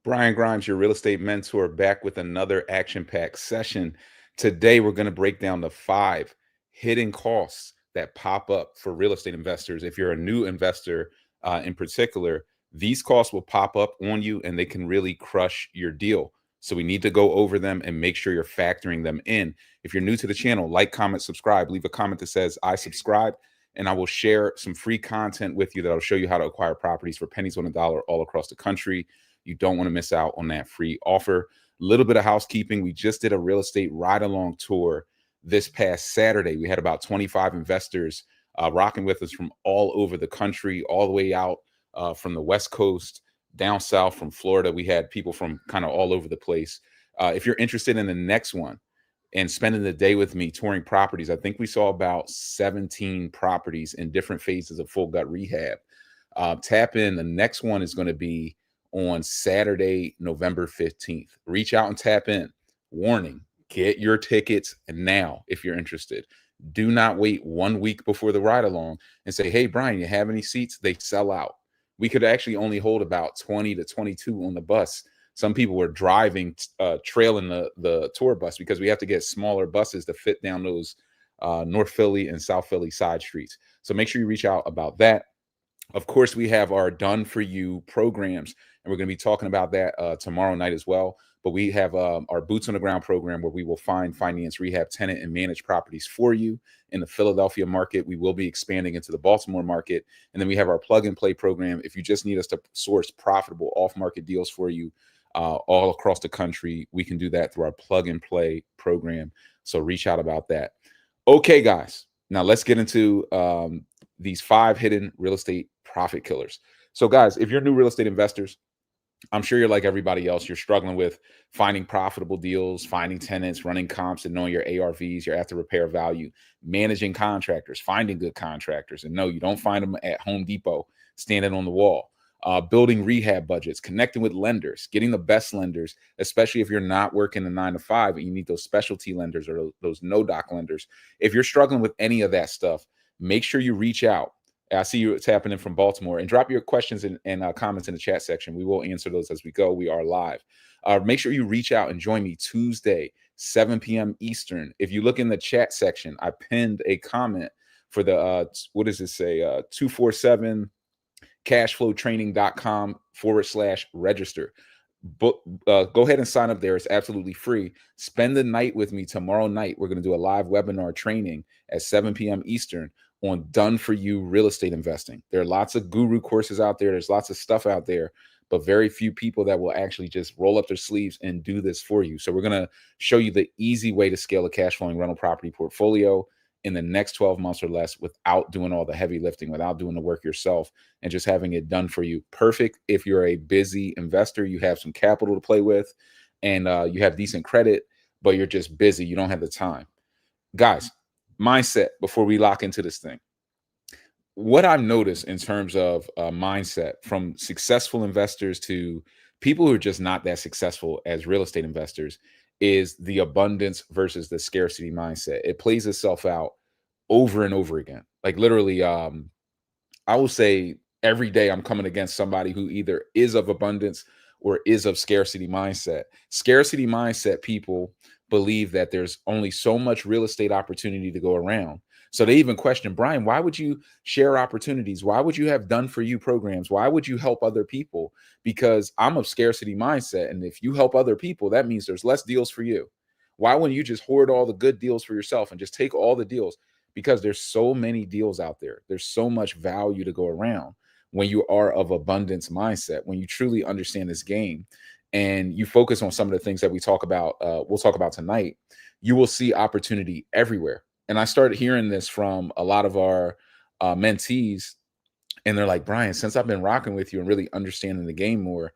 Brian Grimes, your real estate mentor, back with another action packed session. Today, we're going to break down the 5 hidden costs that pop up for real estate investors. If you're a new investor in particular, these costs will pop up on you and they can really crush your deal. So, we need to go over them and make sure you're factoring them in. If you're new to the channel, like, comment, subscribe, leave a comment that says, I subscribe, and I will share some free content with you that will show you how to acquire properties for pennies on a dollar all across the country. You don't want to miss out on that free offer. A little bit of housekeeping. We just did a real estate ride along tour this past Saturday. We had about 25 investors rocking with us from all over the country, all the way out from the West Coast, down south from Florida. We had people from kind of all over the place. If you're interested in the next one and spending the day with me touring properties, I think we saw about 17 properties in different phases of full gut rehab. Tap in. The next one is going to be on Saturday, November 15th. Reach out and tap in. Warning, get your tickets now if you're interested. Do not wait 1 week before the ride along and say, hey, Brian, you have any seats? They sell out. We could actually only hold about 20 to 22 on the bus. Some people were driving, trailing the tour bus because we have to get smaller buses to fit down those North Philly and South Philly side streets. So make sure you reach out about that. Of course, we have our done for you programs, and we're going to be talking about that tomorrow night as well. But we have our boots on the ground program where we will find, finance, rehab, tenant, and manage properties for you in the Philadelphia market. We will be expanding into the Baltimore market. And then we have our plug and play program. If you just need us to source profitable off market deals for you all across the country, we can do that through our plug and play program. So reach out about that. Okay, guys, now let's get into these 5 hidden real estate profit killers. So, guys, if you're new real estate investors, I'm sure you're like everybody else. You're struggling with finding profitable deals, finding tenants, running comps, and knowing your ARVs, your after repair value, managing contractors, finding good contractors. And no, you don't find them at Home Depot standing on the wall. Building rehab budgets, connecting with lenders, getting the best lenders, especially if you're not working a 9 to 5 and you need those specialty lenders or those no doc lenders. If you're struggling with any of that stuff, make sure you reach out. I see you tapping in from Baltimore, and drop your questions and comments in the chat section. We will answer those as we go. We are live. Make sure you reach out and join me Tuesday, 7 p.m. Eastern. If you look in the chat section, I pinned a comment for the, what does it say? 247 cashflowtraining.com/register. Go ahead and sign up there. It's absolutely free. Spend the night with me tomorrow night. We're going to do a live webinar training at 7 p.m. Eastern on done for you real estate investing. There are lots of guru courses out there. There's lots of stuff out there, but very few people that will actually just roll up their sleeves and do this for you. So we're going to show you the easy way to scale a cash flowing rental property portfolio in the next 12 months or less without doing all the heavy lifting, without doing the work yourself, and just having it done for you. Perfect if you're a busy investor, you have some capital to play with, and you have decent credit, but you're just busy. You don't have the time. Guys, mindset before we lock into this thing. What I've noticed in terms of mindset from successful investors to people who are just not that successful as real estate investors is the abundance versus the scarcity mindset. It plays itself out over and over again. Like literally, I will say every day I'm coming against somebody who either is of abundance or is of scarcity mindset. Scarcity mindset people believe that there's only so much real estate opportunity to go around. So they even question, Brian, why would you share opportunities? Why would you have done for you programs? Why would you help other people? Because I'm of scarcity mindset. And if you help other people, that means there's less deals for you. Why wouldn't you just hoard all the good deals for yourself and just take all the deals? Because there's so many deals out there. There's so much value to go around when you are of abundance mindset, when you truly understand this game and you focus on some of the things that we'll talk about tonight, you will see opportunity everywhere. And I started hearing this from a lot of our mentees, and they're like, Brian, since I've been rocking with you and really understanding the game more,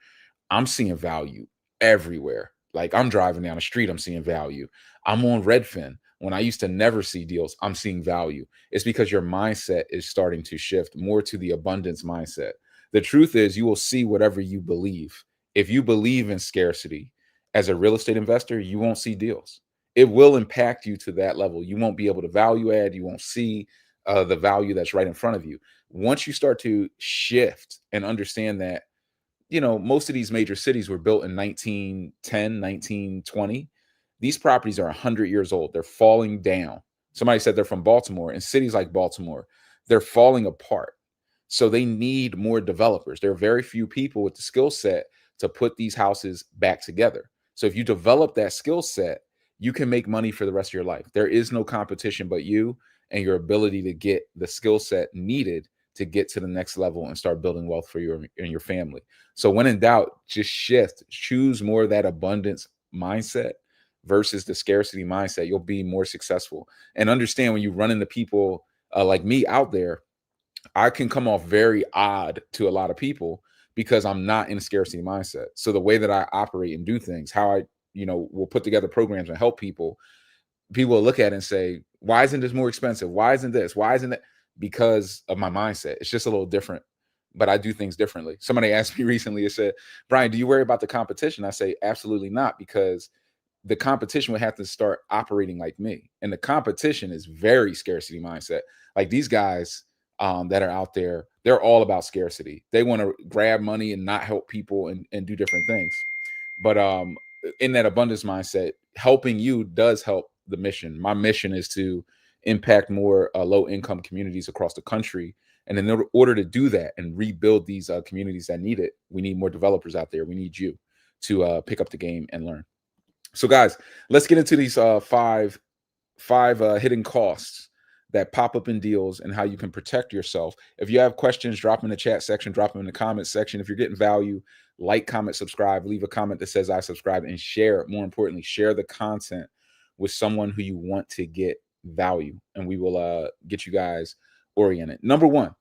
I'm seeing value everywhere. Like I'm driving down the street, I'm seeing value. I'm on Redfin. When I used to never see deals, I'm seeing value. It's because your mindset is starting to shift more to the abundance mindset. The truth is, you will see whatever you believe. If you believe in scarcity as a real estate investor, you won't see deals. It will impact you to that level. You won't be able to value add. You won't see the value that's right in front of you. Once you start to shift and understand that, most of these major cities were built in 1910, 1920. These properties are 100 years old. They're falling down. Somebody said they're from Baltimore. In cities like Baltimore, they're falling apart. So they need more developers. There are very few people with the skill set to put these houses back together. So if you develop that skill set, you can make money for the rest of your life. There is no competition but you and your ability to get the skill set needed to get to the next level and start building wealth for you and your family. So when in doubt, just shift, choose more of that abundance mindset versus the scarcity mindset. You'll be more successful. And understand, when you run into people like me out there, I can come off very odd to a lot of people because I'm not in a scarcity mindset. So the way that I operate and do things, how I, will put together programs and help people, people will look at it and say, why isn't this more expensive? Why isn't this? Why isn't that? Because of my mindset. It's just a little different, but I do things differently. Somebody asked me recently, it said, Brian, do you worry about the competition? I say, absolutely not, because the competition would have to start operating like me. And the competition is very scarcity mindset. Like these guys that are out there, they're all about scarcity. They want to grab money and not help people and do different things. But in that abundance mindset, helping you does help the mission. My mission is to impact more low income communities across the country. And in order to do that and rebuild these communities that need it, we need more developers out there. We need you to pick up the game and learn. So guys, let's get into these five hidden costs that pop up in deals and how you can protect yourself. If you have questions, drop them in the chat section, drop them in the comment section. If you're getting value, like, comment, subscribe, leave a comment that says I subscribe, and share. More importantly, share the content with someone who you want to get value, and we will get you guys oriented. Number one,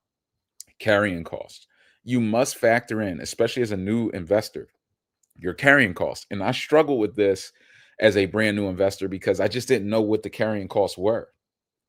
carrying costs. You must factor in, especially as a new investor, your carrying costs. And I struggle with this as a brand new investor because I just didn't know what the carrying costs were.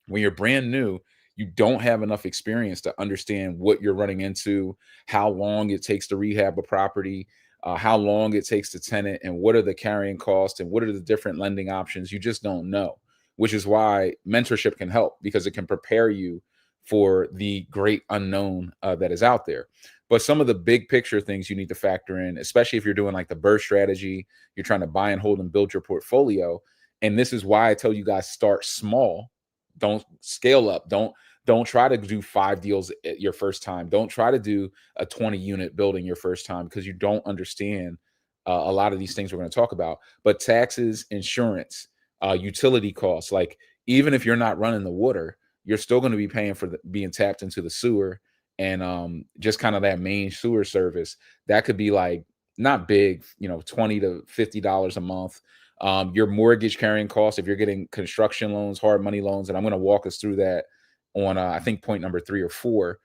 When you're brand new, you don't have enough experience to understand what you're running into, how long it takes to rehab a property, how long it takes to tenant, and what are the carrying costs and what are the different lending options. You just don't know, which is why mentorship can help, because it can prepare you for the great unknown that is out there. But some of the big picture things you need to factor in, especially if you're doing like the burst strategy, you're trying to buy and hold and build your portfolio. And this is why I tell you guys, start small. Don't scale up. Don't try to do 5 deals at your first time. Don't try to do a 20 unit building your first time, because you don't understand a lot of these things we're going to talk about. But taxes, insurance, utility costs, like even if you're not running the water, you're still going to be paying for being tapped into the sewer, and just kind of that main sewer service. That could be like not big, $20 to $50 a month. Your mortgage carrying costs, if you're getting construction loans, hard money loans, and I'm going to walk us through that on I think point number 3 or 4,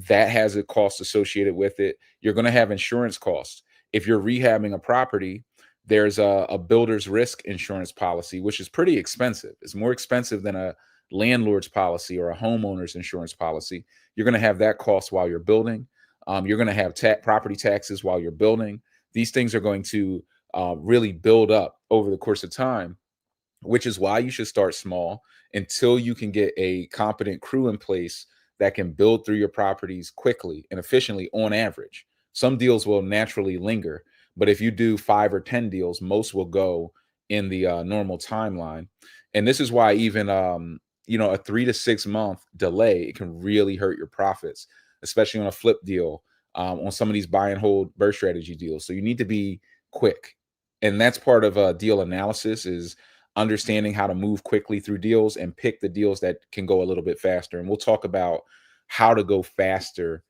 that has a cost associated with it. You're going to have insurance costs. If you're rehabbing a property, there's a builder's risk insurance policy, which is pretty expensive. It's more expensive than a landlord's policy or a homeowner's insurance policy. You're going to have that cost while you're building. You're going to have property taxes while you're building. These things are going to really build up over the course of time, which is why you should start small until you can get a competent crew in place that can build through your properties quickly and efficiently on average. Some deals will naturally linger, but if you do 5 or 10 deals, most will go in the normal timeline. And this is why even a 3 to 6 month delay, it can really hurt your profits, especially on a flip deal, on some of these buy and hold burst strategy deals. So you need to be quick. And that's part of deal analysis, is understanding how to move quickly through deals and pick the deals that can go a little bit faster. And we'll talk about how to go faster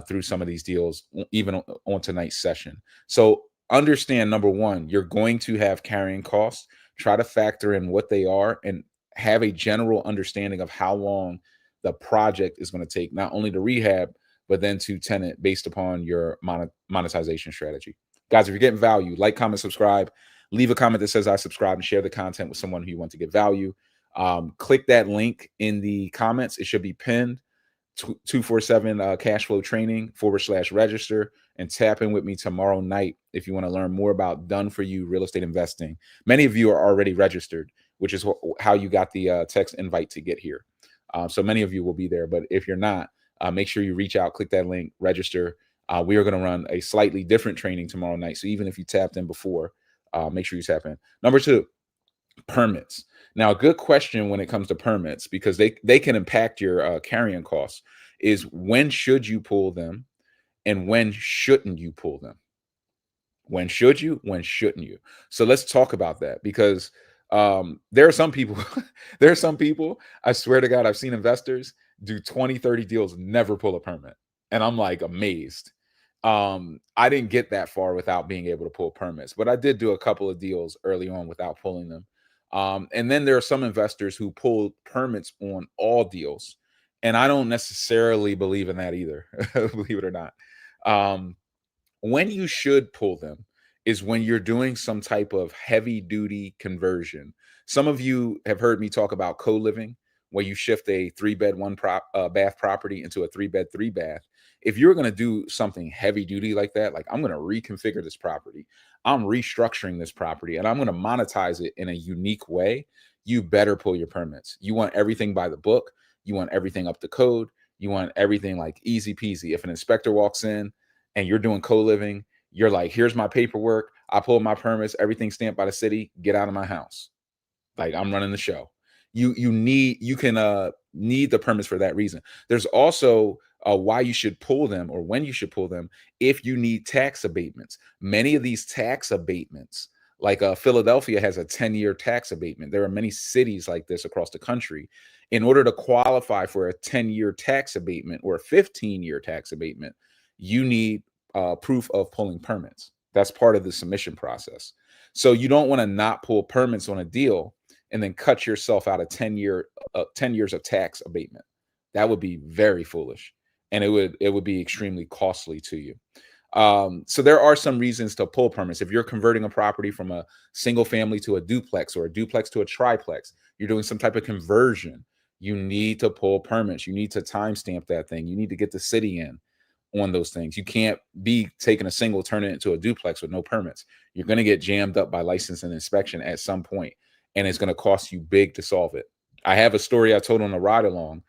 through some of these deals, even on tonight's session. So understand, number one, you're going to have carrying costs. Try to factor in what they are and have a general understanding of how long the project is going to take, not only to rehab, but then to tenant, based upon your monetization strategy. Guys, if you're getting value, like, comment, subscribe, leave a comment that says I subscribe, and share the content with someone who you want to get value. Click that link in the comments. It should be pinned, 247 cash flow training /register, and tap in with me tomorrow night if you want to learn more about done for you real estate investing. Many of you are already registered, which is how you got the text invite to get here. So many of you will be there, but if you're not, make sure you reach out, click that link, register. We are going to run a slightly different training tomorrow night. So even if you tapped in before, make sure you tap in. Number two, permits. Now, a good question when it comes to permits, because they can impact your carrying costs, is when should you pull them and when shouldn't you pull them? When should you? When shouldn't you? So let's talk about that, because there are some people, there are some people, I swear to God, I've seen investors do 20, 30 deals, never pull a permit. And I'm like amazed. I didn't get that far without being able to pull permits, but I did do a couple of deals early on without pulling them. And then there are some investors who pull permits on all deals. And I don't necessarily believe in that either, believe it or not. Um, when you should pull them is when you're doing some type of heavy duty conversion. Some of you have heard me talk about co-living, where you shift a 3-bed, bath property into a 3-bed, 3-bath. If you're going to do something heavy duty like that, like I'm going to reconfigure this property, I'm restructuring this property, and I'm going to monetize it in a unique way, you better pull your permits. You want everything by the book. You want everything up to code. You want everything like easy peasy. If an inspector walks in and you're doing co-living, you're like, here's my paperwork. I pulled my permits, everything stamped by the city. Get out of my house. Like, I'm running the show. You can need the permits for that reason. There's also why you should pull them, or when you should pull them, if you need tax abatements. Many of these tax abatements, like Philadelphia has a 10-year tax abatement. There are many cities like this across the country. In order to qualify for a 10-year tax abatement or a 15-year tax abatement, you need proof of pulling permits. That's part of the submission process. So you don't want to not pull permits on a deal and then cut yourself out of 10 years of tax abatement. That would be very foolish, and it would be extremely costly to you. So there are some reasons to pull permits. If you're converting a property from a single family to a duplex, or a duplex to a triplex, you're doing some type of conversion, you need to pull permits. You need to timestamp that thing. You need to get the city in on those things. You can't be taking a single, turn it into a duplex with no permits. You're going to get jammed up by license and inspection at some point, and it's going to cost you big to solve it. I have a story I told on a ride along,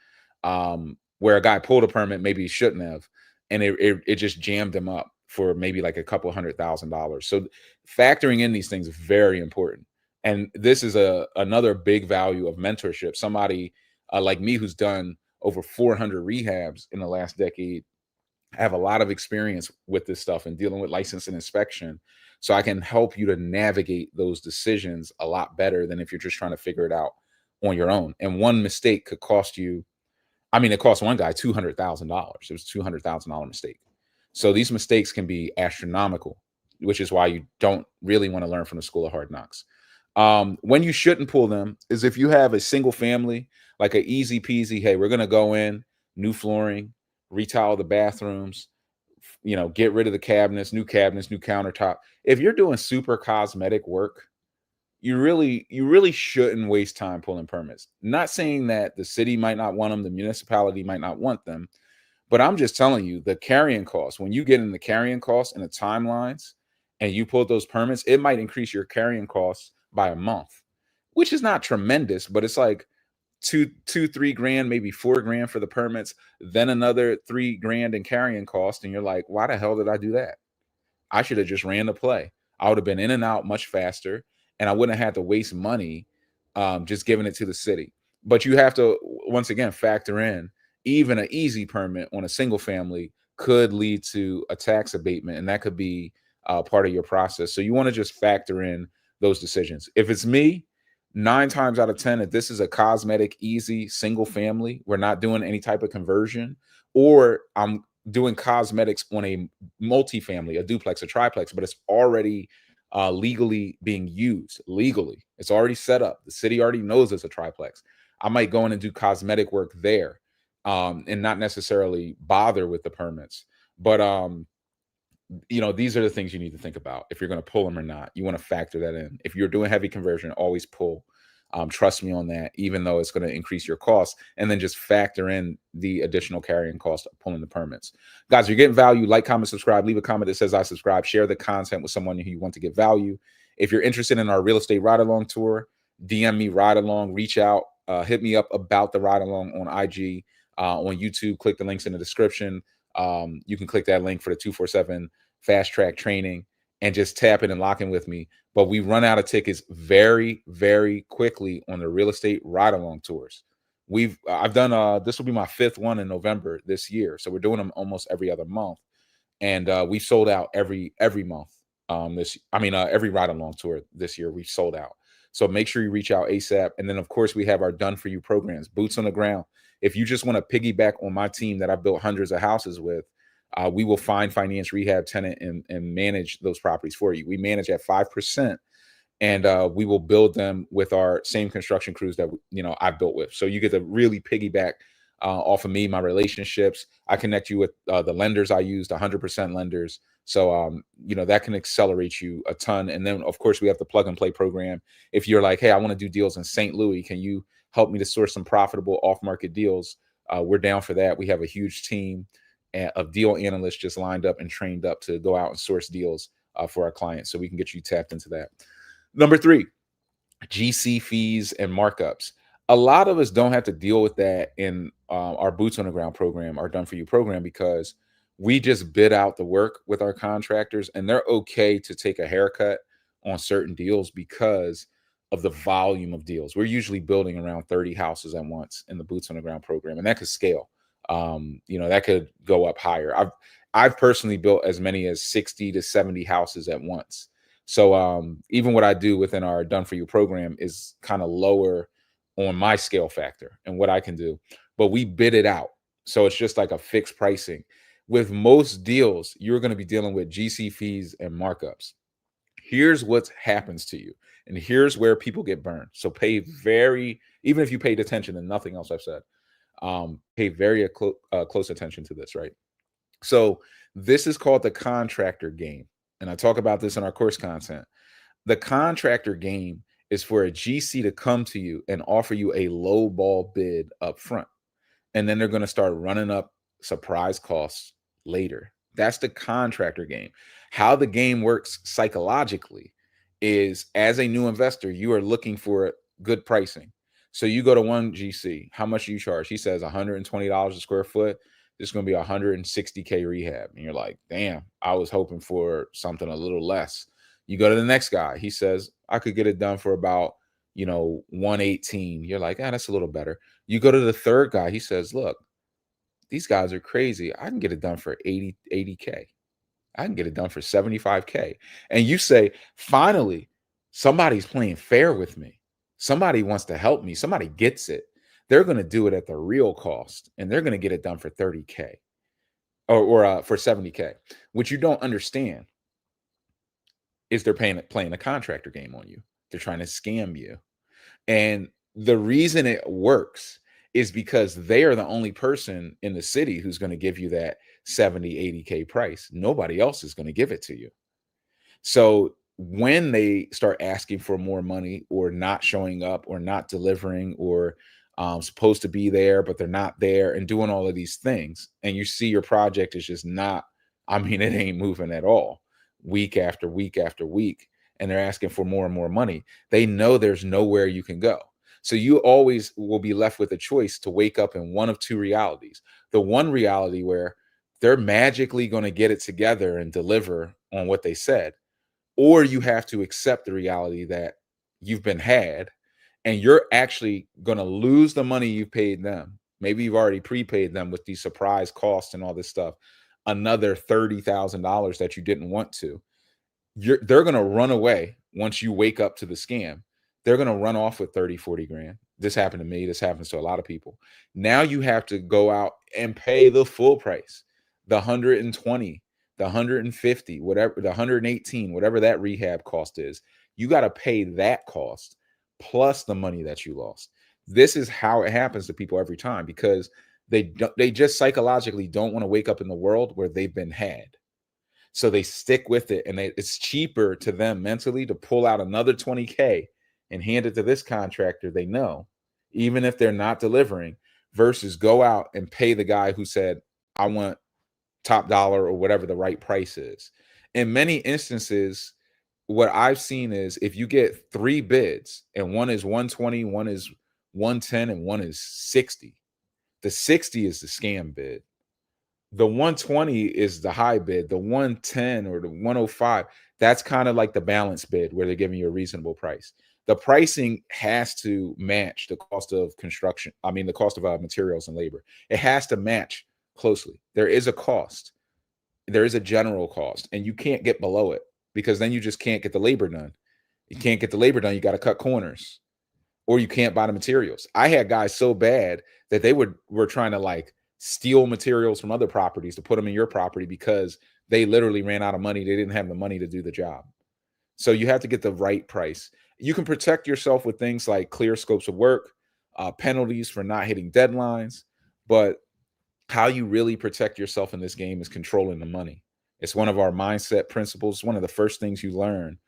where a guy pulled a permit, maybe he shouldn't have, and it just jammed him up for maybe like a couple $100,000. So factoring in these things is very important. And this is another big value of mentorship. Somebody like me, who's done over 400 rehabs in the last decade, I have a lot of experience with this stuff and dealing with license and inspection. So I can help you to navigate those decisions a lot better than if you're just trying to figure it out on your own. And one mistake could cost you, I mean, it cost one guy $200,000. It was a $200,000 mistake. So these mistakes can be astronomical, which is why you don't really want to learn from the school of hard knocks. When you shouldn't pull them is if you have a single family, like a easy peasy, hey, we're going to go in, new flooring, retile the bathrooms, get rid of the cabinets, new countertop. If you're doing super cosmetic work, you really shouldn't waste time pulling permits. Not saying that the city might not want them, the municipality might not want them, but I'm just telling you, the carrying costs, when you get in the carrying costs and the timelines and you pull those permits, it might increase your carrying costs by a month, which is not tremendous, but it's like 3 grand, maybe 4 grand for the permits, then another 3 grand in carrying cost. And you're like, why the hell did I do that? I should have just ran the play. I would have been in and out much faster, and I wouldn't have had to waste money just giving it to the city. But you have to, once again, factor in even an easy permit on a single family could lead to a tax abatement, and that could be part of your process. So you want to just factor in those decisions. If it's me, 9 times out of 10, if this is a cosmetic, easy single family, we're not doing any type of conversion, or I'm doing cosmetics on a multifamily, a duplex, a triplex, but it's already legally being used. Legally, it's already set up. The city already knows it's a triplex. I might go in and do cosmetic work there, and not necessarily bother with the permits. But these are the things you need to think about if you're going to pull them or not. You want to factor that in. If you're doing heavy conversion, always pull. Trust me on that, even though it's going to increase your costs, and then just factor in the additional carrying cost of pulling the permits. Guys, if you're getting value, like, comment, subscribe, leave a comment that says I subscribe, share the content with someone who you want to get value. If you're interested in our real estate ride along tour, DM me ride along, reach out, hit me up about the ride along on IG, on YouTube, click the links in the description. You can click that link for the 247 fast track training and just tap in and lock in with me. But we run out of tickets very, very quickly on the real estate ride along tours. I've done this will be my fifth one in November this year. So we're doing them almost every other month. And we sold out every month. Every ride along tour this year, we sold out. So make sure you reach out ASAP. And then of course we have our done for you programs, boots on the ground. If you just want to piggyback on my team that I built hundreds of houses with, we will find, finance, rehab, tenant, and manage those properties for you. We manage at 5%, and we will build them with our same construction crews that I built with. So you get to really piggyback off of me, my relationships. I connect you with the lenders I used, 100% lenders. So that can accelerate you a ton. And then of course we have the plug and play program. If you're like, hey, I want to do deals in St. Louis, can you help me to source some profitable off market deals? We're down for that. We have a huge team of deal analysts just lined up and trained up to go out and source deals for our clients, so we can get you tapped into that. Number 3, GC fees and markups. A lot of us don't have to deal with that in our boots on the ground program, our done for you program, because we just bid out the work with our contractors, and they're okay to take a haircut on certain deals because of the volume of deals. We're usually building around 30 houses at once in the boots on the ground program, and that could scale. That could go up higher. I've personally built as many as 60 to 70 houses at once. So even what I do within our done for you program is kind of lower on my scale factor and what I can do, but we bid it out. So it's just like a fixed pricing. With most deals, you're going to be dealing with GC fees and markups. Here's what happens to you, and here's where people get burned. So even if you paid attention to nothing else I've said, pay very close attention to this, right? So this is called the contractor game. And I talk about this in our course content. The contractor game is for a GC to come to you and offer you a low ball bid up front. And then they're going to start running up surprise costs later. That's the contractor game. How the game works psychologically is, as a new investor, you are looking for good pricing. So you go to one GC, how much do you charge? He says $120 a square foot. This is going to be 160K rehab. And you're like, damn, I was hoping for something a little less. You go to the next guy. He says, I could get it done for about, 118. You're like, that's a little better. You go to the third guy. He says, look, these guys are crazy. I can get it done for 80K. I can get it done for 75K. And you say, finally, somebody's playing fair with me. Somebody wants to help me. Somebody gets it. They're going to do it at the real cost, and they're going to get it done for 30K or for 70K. What you don't understand is they're playing a contractor game on you. They're trying to scam you. And the reason it works is because they are the only person in the city who's going to give you that 70, 80K price. Nobody else is going to give it to you. So when they start asking for more money or not showing up or not delivering or supposed to be there, but they're not there and doing all of these things, and you see your project is just not, it ain't moving at all, week after week after week, and they're asking for more and more money, they know there's nowhere you can go. So you always will be left with a choice to wake up in one of two realities. The one reality where they're magically going to get it together and deliver on what they said, or you have to accept the reality that you've been had and you're actually going to lose the money you paid them. Maybe you've already prepaid them with these surprise costs and all this stuff, another $30,000 that you didn't want to. They're going to run away once you wake up to the scam. They're going to run off with 30, 40 grand. This happened to me. This happens to a lot of people. Now you have to go out and pay the full price, the 120, the 150, whatever, the 118, whatever that rehab cost is. You got to pay that cost plus the money that you lost. This is how it happens to people every time, because they just psychologically don't want to wake up in the world where they've been had. So they stick with it, and it's cheaper to them mentally to pull out another 20K and hand it to this contractor they know, even if they're not delivering, versus go out and pay the guy who said, I want top dollar or whatever the right price is. In many instances, what I've seen is if you get 3 bids and one is 120, one is 110, and one is 60, the 60 is the scam bid. The 120 is the high bid. The 110 or the 105, that's kind of like the balance bid where they're giving you a reasonable price. The pricing has to match the cost of construction. I mean, the cost of materials and labor. It has to match closely. There is a cost. There is a general cost, and you can't get below it because then you just can't get the labor done. You can't get the labor done. You got to cut corners, or you can't buy the materials. I had guys so bad that they were trying to like steal materials from other properties to put them in your property because they literally ran out of money. They didn't have the money to do the job. So you have to get the right price. You can protect yourself with things like clear scopes of work, penalties for not hitting deadlines, but how you really protect yourself in this game is controlling the money. It's one of our mindset principles. One of the first things you learn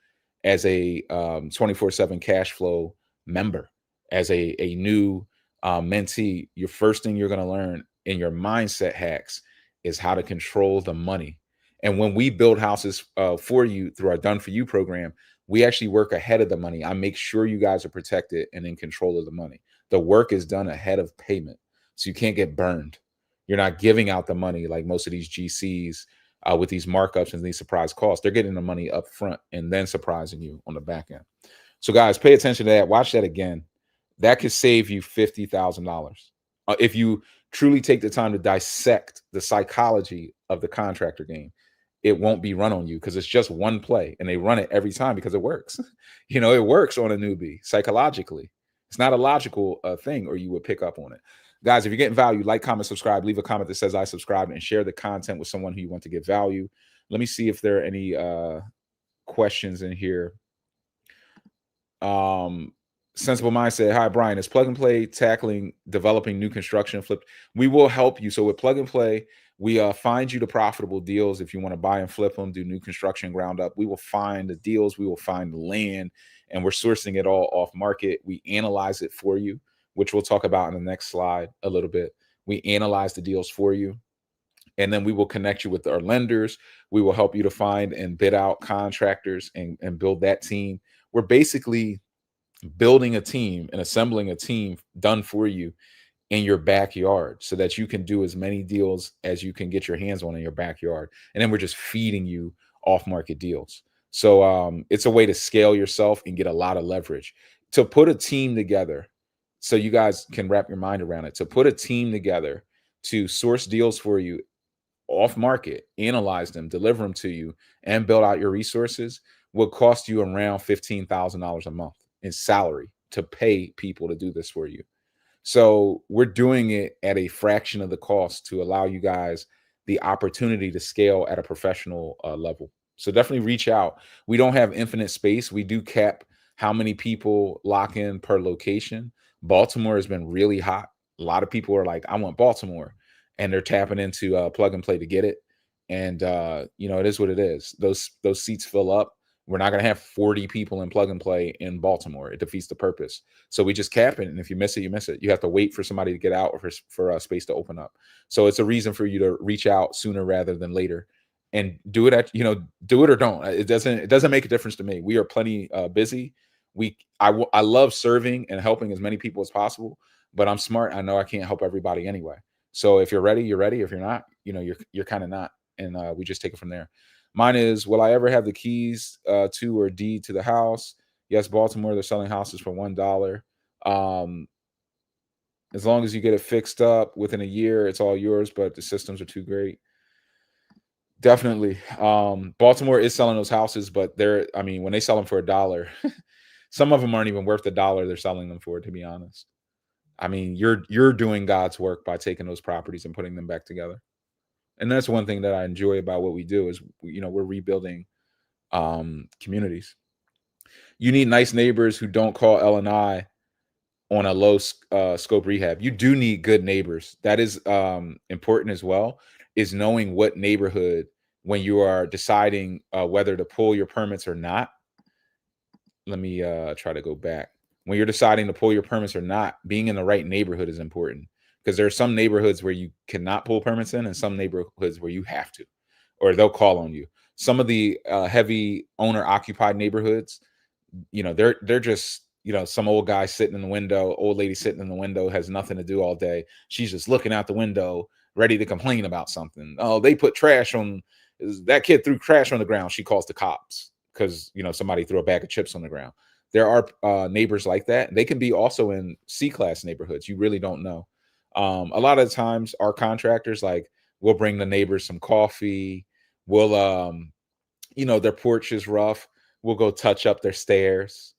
as a 24/7 cash flow member, as a new mentee. Your first thing you're going to learn in your mindset hacks is how to control the money. And when we build houses for you through our Done For You program, we actually work ahead of the money. I make sure you guys are protected and in control of the money. The work is done ahead of payment, so you can't get burned. You're not giving out the money like most of these GCs with these markups and these surprise costs. They're getting the money up front and then surprising you on the back end. So guys, pay attention to that. Watch that again. That could save you $50,000 if you truly take the time to dissect the psychology of the contractor game. It won't be run on you because it's just one play, and they run it every time because it works. It works on a newbie psychologically. It's not a logical thing, or you would pick up on it. Guys, if you're getting value, like, comment, subscribe, leave a comment that says I subscribed, and share the content with someone who you want to get value. Let me see if there are any questions in here. Sensible Mindset. Hi, Brian. Is Plug and Play tackling developing new construction flip? We will help you. So with Plug and Play, we find you the profitable deals. If you want to buy and flip them, do new construction ground up, we will find the deals. We will find the land, and we're sourcing it all off market. We analyze it for you, which we'll talk about in the next slide a little bit. We analyze the deals for you, and then we will connect you with our lenders. We will help you to find and bid out contractors and build that team. We're basically building a team and assembling a team done for you in your backyard so that you can do as many deals as you can get your hands on in your backyard. And then we're just feeding you off market deals. So it's a way to scale yourself and get a lot of leverage. To put a team together, so you guys can wrap your mind around it, to put a team together to source deals for you off market, analyze them, deliver them to you, and build out your resources will cost you around $15,000 a month in salary to pay people to do this for you. So we're doing it at a fraction of the cost to allow you guys the opportunity to scale at a professional level. So definitely reach out. We don't have infinite space. We do cap how many people lock in per location. Baltimore has been really hot. A lot of people are like, I want Baltimore, and they're tapping into Plug and Play to get it. And it is what it is. Those seats fill up. We're not going to have 40 people in Plug and Play in Baltimore. It defeats the purpose. So we just cap it. And if you miss it, you miss it. You have to wait for somebody to get out or for space to open up. So it's a reason for you to reach out sooner rather than later, and do it do it or don't. It doesn't make a difference to me. We are plenty busy. I love serving and helping as many people as possible, but I'm smart. I know I can't help everybody anyway. So if you're ready, you're ready. If you're not, you're kind of not. And we just take it from there. Mine is, will I ever have the keys to or deed to the house? Yes, Baltimore, they're selling houses for $1. As long as you get it fixed up within a year, it's all yours, but the systems are too great. Definitely. Baltimore is selling those houses, but when they sell them for $1, some of them aren't even worth the $1 they're selling them for, to be honest. I mean, you're doing God's work by taking those properties and putting them back together. And that's one thing that I enjoy about what we do is, we're rebuilding communities. You need nice neighbors who don't call L&I on a low scope rehab. You do need good neighbors. That is important as well, is knowing what neighborhood, when you are deciding whether to pull your permits or not. Let me try to go back. When you're deciding to pull your permits or not, being in the right neighborhood is important, because there are some neighborhoods where you cannot pull permits in and some neighborhoods where you have to, or they'll call on you. Some of the heavy owner occupied neighborhoods, they're just, some old guy sitting in the window, old lady sitting in the window, has nothing to do all day. She's just looking out the window, ready to complain about something. Oh, they put trash on, that kid threw trash on the ground. She calls the cops because, somebody threw a bag of chips on the ground. There are neighbors like that. They can be also in C-class neighborhoods. You really don't know. A lot of the times our contractors, like, we'll bring the neighbors some coffee. We'll, their porch is rough. We'll go touch up their stairs,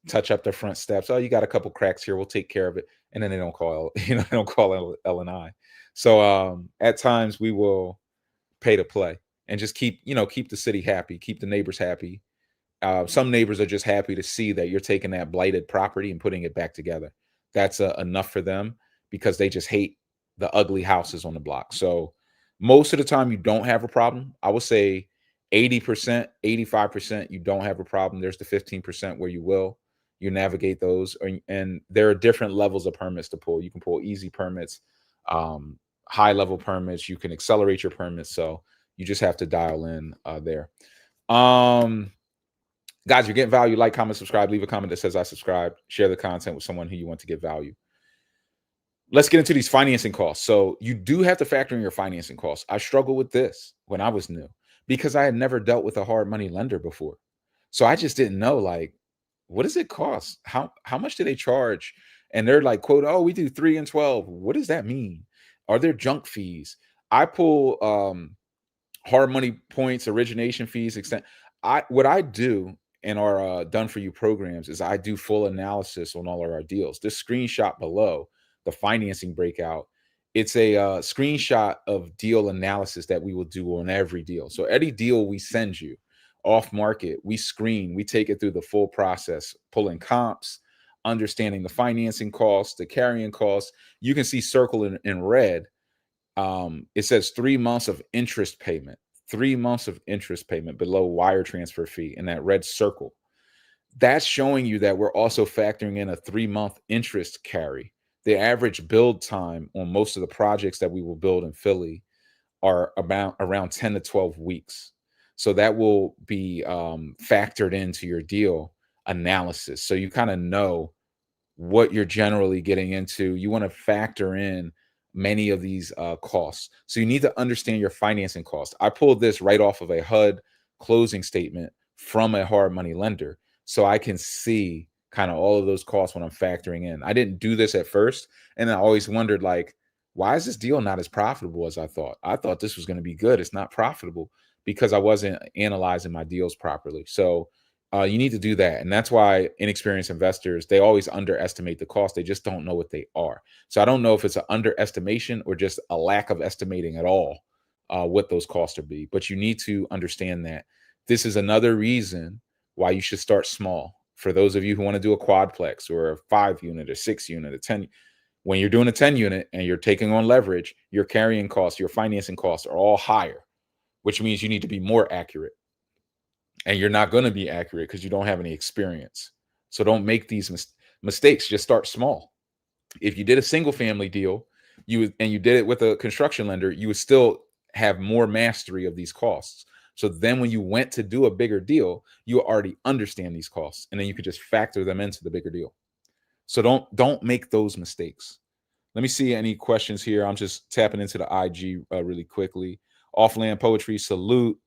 touch up their front steps. Oh, you got a couple cracks here. We'll take care of it. And then they don't call, they don't call L&I. So at times we will pay to play and just keep the city happy, keep the neighbors happy. Some neighbors are just happy to see that you're taking that blighted property and putting it back together. That's enough for them because they just hate the ugly houses on the block. So most of the time you don't have a problem. I would say 80%, 85%, you don't have a problem. There's the 15% where you will. You navigate those, and there are different levels of permits to pull. You can pull easy permits, high level permits. You can accelerate your permits. So you just have to dial in there. Guys, you're getting value. Like, comment, subscribe. Leave a comment that says I subscribe. Share the content with someone who you want to get value. Let's get into these financing costs. So you do have to factor in your financing costs. I struggled with this when I was new because I had never dealt with a hard money lender before. So I just didn't know, like, what does it cost? How much do they charge? And they're like, quote, oh, we do 3 and 12. What does that mean? Are there junk fees? I pull hard money points, origination fees, extent. What I do in our done for you programs is I do full analysis on all of our deals. This screenshot below, the financing breakout, it's a screenshot of deal analysis that we will do on every deal. So any deal we send you off market, we screen, we take it through the full process, pulling comps, understanding the financing costs, the carrying costs. You can see circled in red. It says 3 months of interest payment. 3 months of interest payment below wire transfer fee in that red circle. That's showing you that we're also factoring in a 3-month interest carry. The average build time on most of the projects that we will build in Philly are around 10 to 12 weeks. So that will be factored into your deal analysis. So you kind of know what you're generally getting into. You want to factor in many of these costs. So you need to understand your financing costs. I pulled this right off of a HUD closing statement from a hard money lender. So I can see kind of all of those costs when I'm factoring in. I didn't do this at first. And I always wondered, like, why is this deal not as profitable as I thought? I thought this was going to be good. It's not profitable because I wasn't analyzing my deals properly. So you need to do that. And that's why inexperienced investors, they always underestimate the cost. They just don't know what they are. So I don't know if it's an underestimation or just a lack of estimating at all what those costs will be. But you need to understand that this is another reason why you should start small. For those of you who want to do a quadplex or a 5-unit, a 6-unit, a 10, when you're doing a 10-unit and you're taking on leverage, your carrying costs, your financing costs are all higher, which means you need to be more accurate. And you're not going to be accurate because you don't have any experience. So don't make these mistakes. Just start small. If you did a single family deal, you did it with a construction lender, you would still have more mastery of these costs. So then when you went to do a bigger deal, you already understand these costs, and then you could just factor them into the bigger deal. So don't make those mistakes. Let me see any questions here. I'm just tapping into the IG really quickly. Offland Poetry, salute.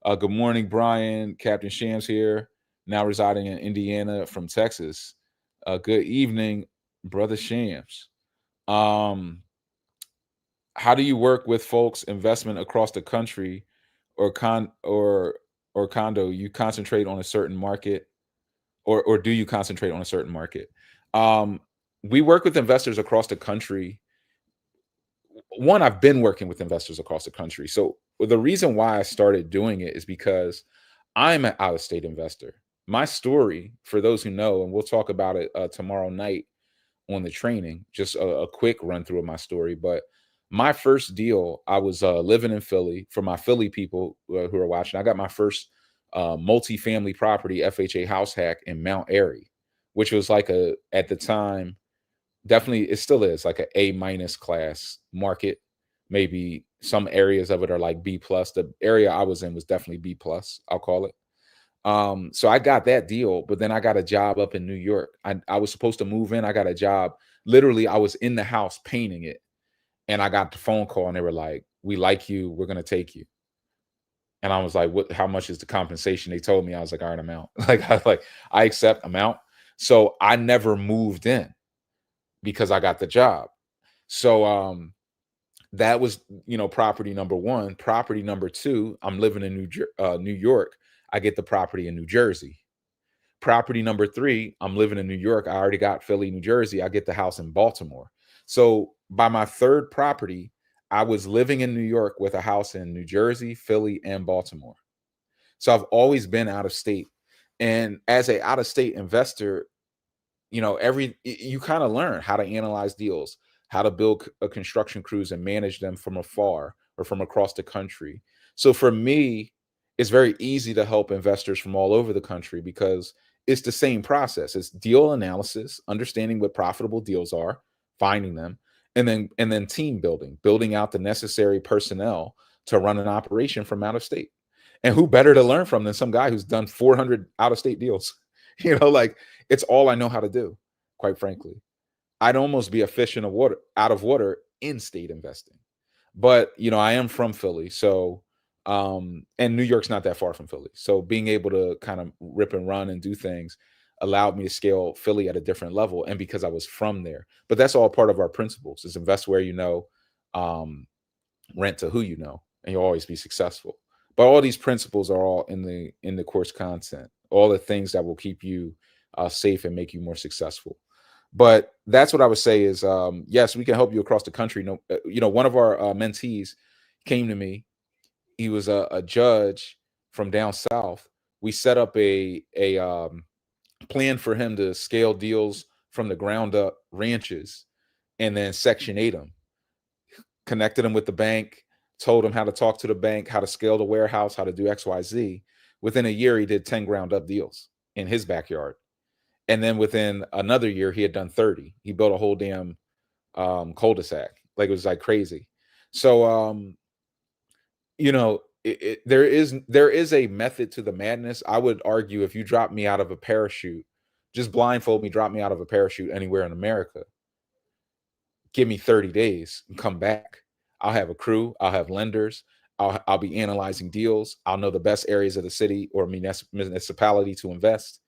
Good morning, Brian. Captain Shams here, now residing in Indiana from Texas. Good evening, Brother Shams. How do you work with folks investment across the country or condo? You concentrate on a certain market or do you concentrate on a certain market? We work with investors across the country. One, I've been working with investors across the country. So the reason why I started doing it is because I'm an out-of-state investor. My story, for those who know, and we'll talk about it tomorrow night on the training, just a quick run through of my story. But my first deal, I was living in Philly. For my Philly people who are watching, I got my first multifamily property, FHA house hack in Mount Airy, which was like at the time, definitely, it still is like an A- class market. Maybe some areas of it are like B+. The area I was in was definitely B+, I'll call it. So I got that deal, but then I got a job up in New York. I was supposed to move in. I got a job. Literally, I was in the house painting it. And I got the phone call and they were like, "We like you. We're going to take you." And I was like, "What, how much is the compensation?" They told me. I was like, "All right, I'm out." I accept, I'm out. So I never moved in because I got the job. So that was, property number one. Property number two, I'm living in New York. I get the property in New Jersey. Property number three, I'm living in New York. I already got Philly, New Jersey. I get the house in Baltimore. So by my third property, I was living in New York with a house in New Jersey, Philly, and Baltimore. So I've always been out of state. And as a out of state investor, you kind of learn how to analyze deals, how to build a construction crews and manage them from afar or from across the country. So for me, it's very easy to help investors from all over the country because it's the same process. It's deal analysis, understanding what profitable deals are, finding them, and then team building, building out the necessary personnel to run an operation from out of state. And who better to learn from than some guy who's done 400 out of state deals? Like, it's all I know how to do, quite frankly. I'd almost be a fish in a water out of water in state investing. But, I am from Philly, so and New York's not that far from Philly. So being able to kind of rip and run and do things allowed me to scale Philly at a different level, and because I was from there. But that's all part of our principles: is invest where you know, um, rent to who you know, and you'll always be successful. But all these principles are all in the course content, all the things that will keep you safe and make you more successful. But that's what I would say is, yes, we can help you across the country. No, one of our mentees came to me. He was a judge from down south. We set up a plan for him to scale deals from the ground up, ranches, and then Section 8 them. Connected him with the bank, told him how to talk to the bank, how to scale the warehouse, how to do XYZ. Within a year, he did 10 ground up deals in his backyard. And then within another year, he had done 30. He built a whole damn cul-de-sac. Like, it was like crazy. So there is a method to the madness. I would argue, if you drop me out of a parachute, just blindfold me, drop me out of a parachute anywhere in America, give me 30 days and come back. I'll have a crew, I'll have lenders, I'll be analyzing deals, I'll know the best areas of the city or municipality to invest,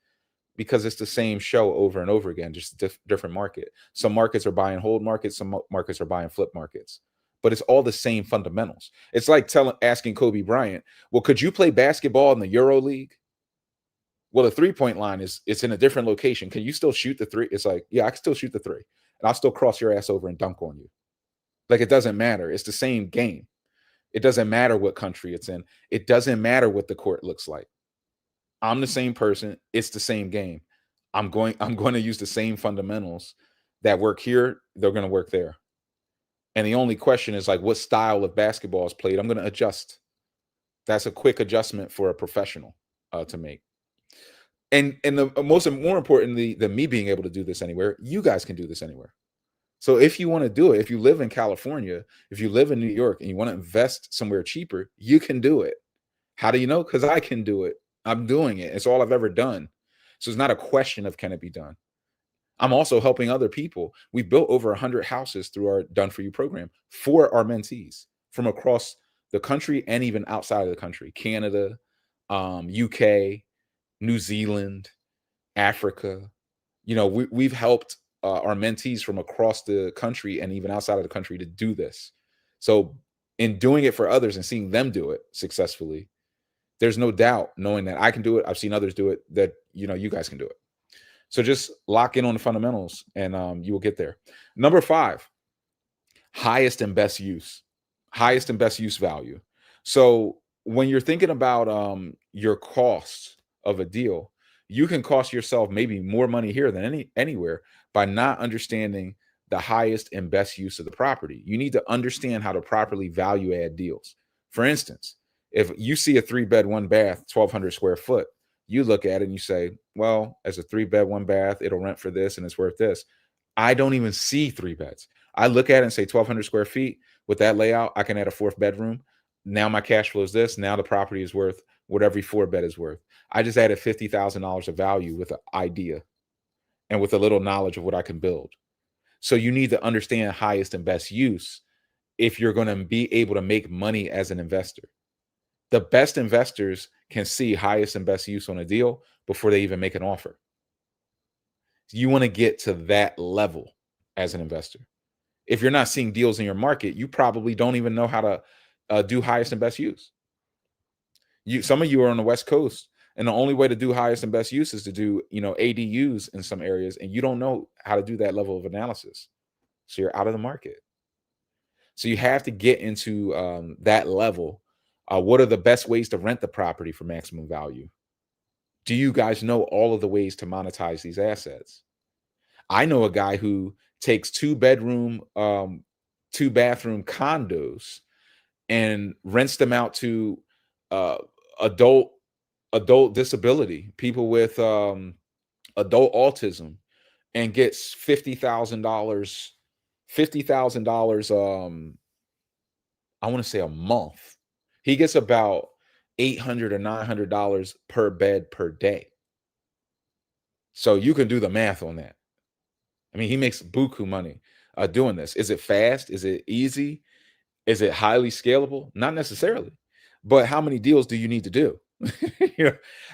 because it's the same show over and over again, just different market. Some markets are buying hold markets, some markets are buying flip markets, but it's all the same fundamentals. It's like asking Kobe Bryant, well, could you play basketball in the Euro League? Well, the 3-point line it's in a different location. Can you still shoot the three? It's like, yeah, I can still shoot the three, and I'll still cross your ass over and dunk on you. Like, it doesn't matter. It's the same game. It doesn't matter what country it's in. It doesn't matter what the court looks like. I'm the same person. It's the same game. I'm going to use the same fundamentals that work here. They're going to work there. And the only question is, like, what style of basketball is played. I'm going to adjust. That's a quick adjustment for a professional to make. And the more importantly than me being able to do this anywhere, you guys can do this anywhere. So if you want to do it, if you live in California, if you live in New York and you want to invest somewhere cheaper, you can do it. How do you know? Because I can do it. I'm doing it. It's all I've ever done. So it's not a question of can it be done. I'm also helping other people. We've built over 100 houses through our Done For You program for our mentees from across the country and even outside of the country: Canada, UK, New Zealand, Africa. We've helped our mentees from across the country and even outside of the country to do this. So in doing it for others and seeing them do it successfully, there's no doubt, knowing that I can do it, I've seen others do it, that you guys can do it. So just lock in on the fundamentals and you will get there. Number 5, highest and best use. Highest and best use value. So when you're thinking about your costs of a deal, you can cost yourself maybe more money here than anywhere by not understanding the highest and best use of the property. You need to understand how to properly value add deals. For instance, if you see a 3-bed, 1-bath, 1,200 square foot, you look at it and you say, well, as a 3-bed, 1-bath, it'll rent for this and it's worth this. I don't even see 3 beds. I look at it and say 1,200 square feet. With that layout, I can add a 4th bedroom. Now my cash flow is this. Now the property is worth what every 4-bed is worth. I just added $50,000 of value with an idea and with a little knowledge of what I can build. So you need to understand highest and best use if you're going to be able to make money as an investor. The best investors can see highest and best use on a deal before they even make an offer. You want to get to that level as an investor. If you're not seeing deals in your market, you probably don't even know how to do highest and best use. Some of you are on the West Coast, and the only way to do highest and best use is to do, ADUs in some areas, and you don't know how to do that level of analysis. So you're out of the market. So you have to get into that level. What are the best ways to rent the property for maximum value? Do you guys know all of the ways to monetize these assets? I know a guy who takes 2-bedroom, 2-bathroom condos and rents them out to uh, adult disability, people with adult autism, and gets $50,000, I want to say a month. He gets about $800 or $900 per bed per day. So you can do the math on that. I mean, he makes buku money doing this. Is it fast? Is it easy? Is it highly scalable? Not necessarily. But how many deals do you need to do?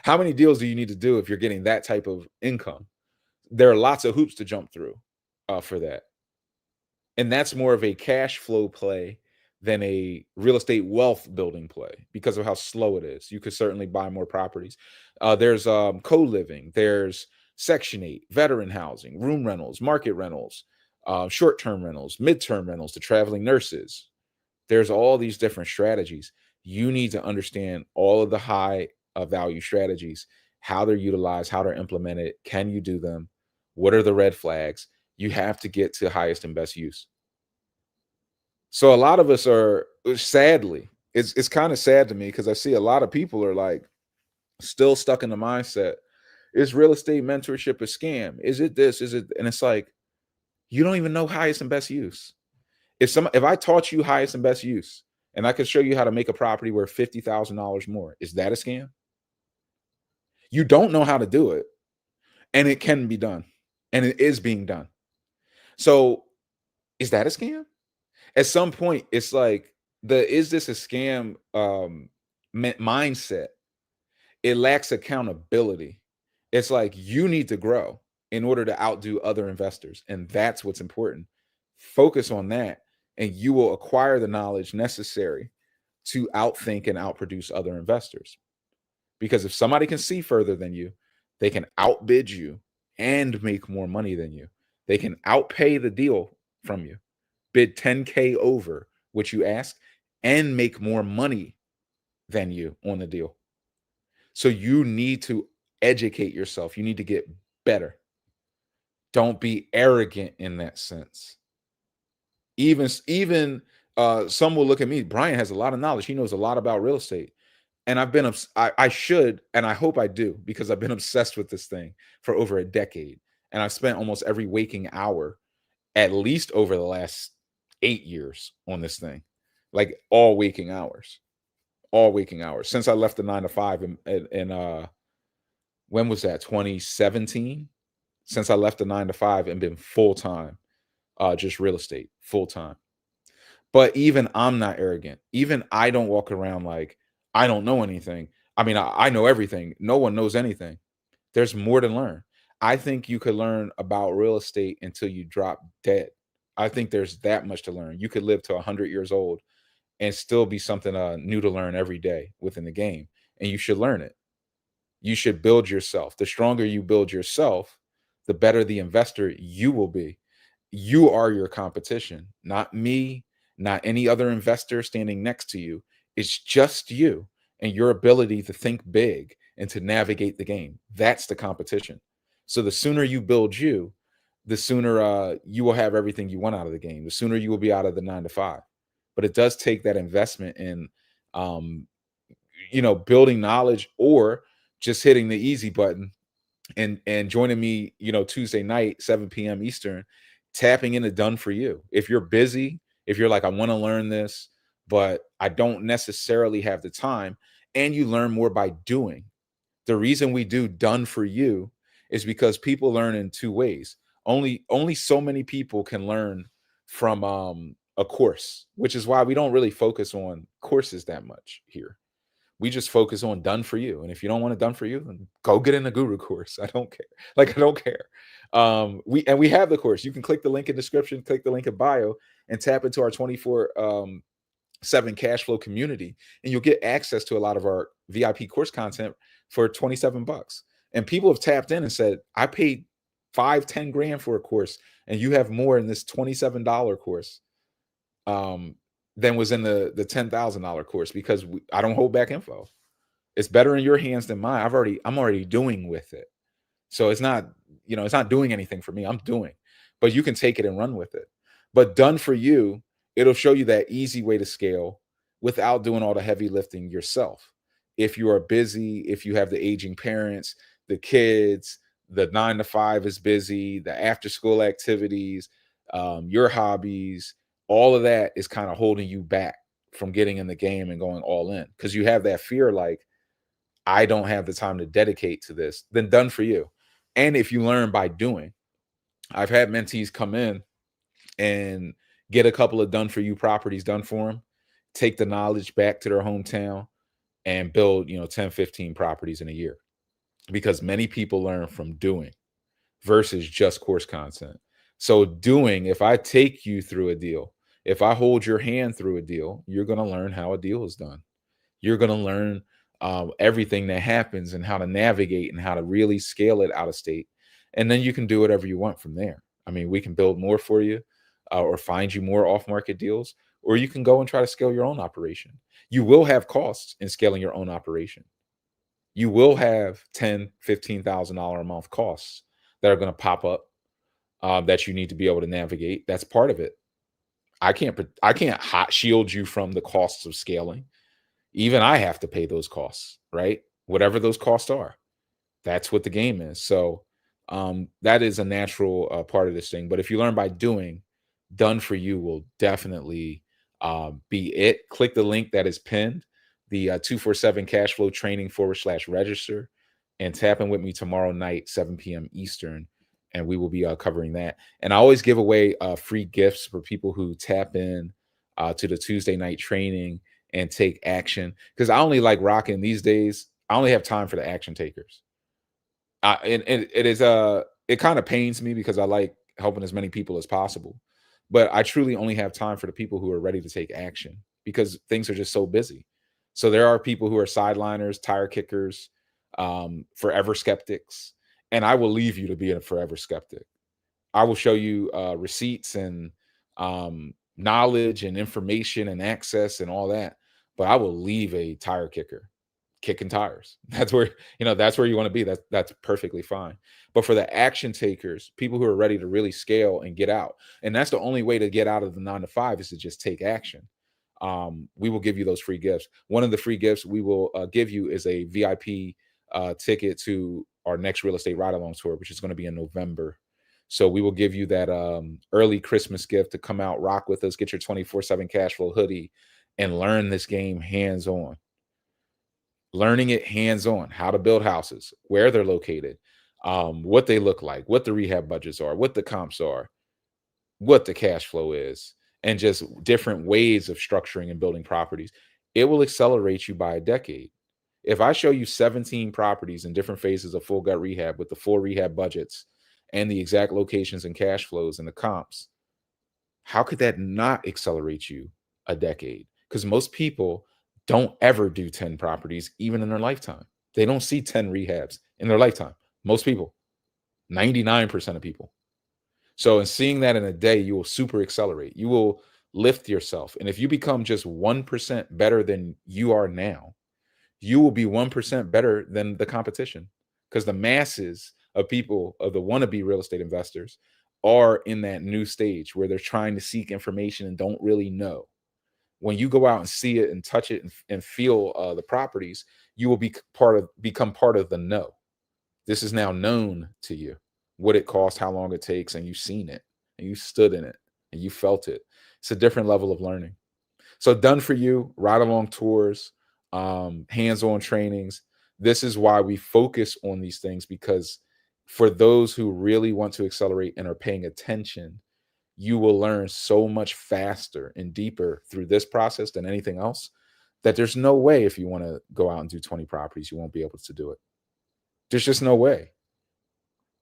How many deals do you need to do if you're getting that type of income? There are lots of hoops to jump through for that. And that's more of a cash flow play than a real estate wealth building play because of how slow it is. You could certainly buy more properties. There's co-living, there's Section 8, veteran housing, room rentals, market rentals, short-term rentals, mid-term rentals to traveling nurses. There's all these different strategies. You need to understand all of the high value strategies, how they're utilized, how they're implemented. Can you do them? What are the red flags? You have to get to highest and best use. So a lot of us are, sadly, it's kind of sad to me because I see a lot of people are like still stuck in the mindset. Is real estate mentorship a scam? Is it this? Is it? And it's like, you don't even know highest and best use. If I taught you highest and best use and I could show you how to make a property worth $50,000 more, is that a scam? You don't know how to do it, and it can be done, and it is being done. So is that a scam? At some point, it's like is this a scam mindset? It lacks accountability. It's like you need to grow in order to outdo other investors, and that's what's important. Focus on that, and you will acquire the knowledge necessary to outthink and outproduce other investors. Because if somebody can see further than you, they can outbid you and make more money than you. They can outpay the deal from you, bid 10K over what you ask, and make more money than you on the deal. So you need to educate yourself. You need to get better. Don't be arrogant in that sense. Even some will look at me. Brian has a lot of knowledge. He knows a lot about real estate. And I should, and I hope I do, because I've been obsessed with this thing for over a decade. And I've spent almost every waking hour, at least over the last 8 years, on this thing. Like all waking hours. Since I left the 9 to 5 in when was that? 2017? Since I left the 9 to 5 and been full time, just real estate, full time. But even I'm not arrogant. Even I don't walk around like I don't know anything. I mean, I know everything. No one knows anything. There's more to learn. I think you could learn about real estate until you drop dead. I think there's that much to learn. You could live to 100 years old and still be something new to learn every day within the game. And you should learn it. You should build yourself. The stronger you build yourself, the better the investor you will be. You are your competition, not me, not any other investor standing next to you. It's just you and your ability to think big and to navigate the game. That's the competition. So the sooner you build you, the sooner you will have everything you want out of the game. The sooner you will be out of the 9 to 5. But it does take that investment in, building knowledge, or just hitting the easy button and joining me, Tuesday night, 7 p.m. Eastern, tapping into Done For You. If you're busy, if you're like, I want to learn this, but I don't necessarily have the time, and you learn more by doing. The reason we do Done For You is because people learn in two ways. Only so many people can learn from a course, which is why we don't really focus on courses that much here. We just focus on done for you. And if you don't want it done for you, then go get in the guru course. I don't care. Like, I don't care. We have the course. You can click the link in description, click the link in bio, and tap into our 24/7 cash flow community, and you'll get access to a lot of our VIP course content for 27 bucks. And people have tapped in and said, I paid 5-10 grand for a course, and you have more in this $27 course than was in the $10,000 course, because I don't hold back info. It's better in your hands than mine. I'm already doing with it. So it's not, it's not doing anything for me. I'm doing, but you can take it and run with it. But done for you, it'll show you that easy way to scale without doing all the heavy lifting yourself. If you are busy, if you have the aging parents, the kids, the 9 to 5 is busy, the after school activities, your hobbies, all of that is kind of holding you back from getting in the game and going all in, because you have that fear, like, I don't have the time to dedicate to this. Then done for you. And if you learn by doing, I've had mentees come in and get a couple of done for you properties done for them, take the knowledge back to their hometown, and build 10, 15 properties in a year, because many people learn from doing versus just course content. So doing, if I take you through a deal, if I hold your hand through a deal, you're going to learn how a deal is done. You're going to learn everything that happens and how to navigate and how to really scale it out of state. And then you can do whatever you want from there. I mean, we can build more for you, or find you more off-market deals, or you can go and try to scale your own operation. You will have costs in scaling your own operation. You will have $10,000, $15,000 a month costs that are going to pop up that you need to be able to navigate. That's part of it. I can't hot shield you from the costs of scaling. Even I have to pay those costs, right? Whatever those costs are, that's what the game is. So that is a natural part of this thing. But if you learn by doing, done for you will definitely be it. Click the link that is pinned, the 247 cash flow training /register, and tap in with me tomorrow night, 7 p.m. Eastern. And we will be covering that. And I always give away free gifts for people who tap in to the Tuesday night training and take action, because I only like rocking these days. I only have time for the action takers. And it kind of pains me, because I like helping as many people as possible, but I truly only have time for the people who are ready to take action, because things are just so busy. So there are people who are sideliners, tire kickers, forever skeptics, and I will leave you to be a forever skeptic. I will show you receipts and knowledge and information and access and all that, but I will leave a tire kicker kicking tires. That's where you want to be. That's perfectly fine. But for the action takers, people who are ready to really scale and get out, and that's the only way to get out of the 9 to 5 is to just take action. We will give you those free gifts. One of the free gifts we will give you is a VIP ticket to our next real estate ride along tour, which is going to be in November. So we will give you that early Christmas gift to come out, rock with us, get your 24/7 cash flow hoodie, and learn this game hands-on. Learning it hands-on, how to build houses, where they're located, what they look like, what the rehab budgets are, what the comps are, what the cash flow is, and just different ways of structuring and building properties. It will accelerate you by a decade. If I show you 17 properties in different phases of full gut rehab with the full rehab budgets and the exact locations and cash flows and the comps, how could that not accelerate you a decade? Because most people don't ever do 10 properties, even in their lifetime. They don't see 10 rehabs in their lifetime. Most people, 99% of people. So in seeing that in a day, you will super accelerate. You will lift yourself. And if you become just 1% better than you are now, you will be 1% better than the competition, because the masses of people, of the wannabe real estate investors, are in that new stage where they're trying to seek information and don't really know. When you go out and see it and touch it and feel the properties, you will become part of the know. This is now known to you, what it costs, how long it takes, and you've seen it and you stood in it and you felt it. It's a different level of learning. So done for you, ride along tours, hands-on trainings. This is why we focus on these things, because for those who really want to accelerate and are paying attention, you will learn so much faster and deeper through this process than anything else, that there's no way if you want to go out and do 20 properties, you won't be able to do it. There's just no way.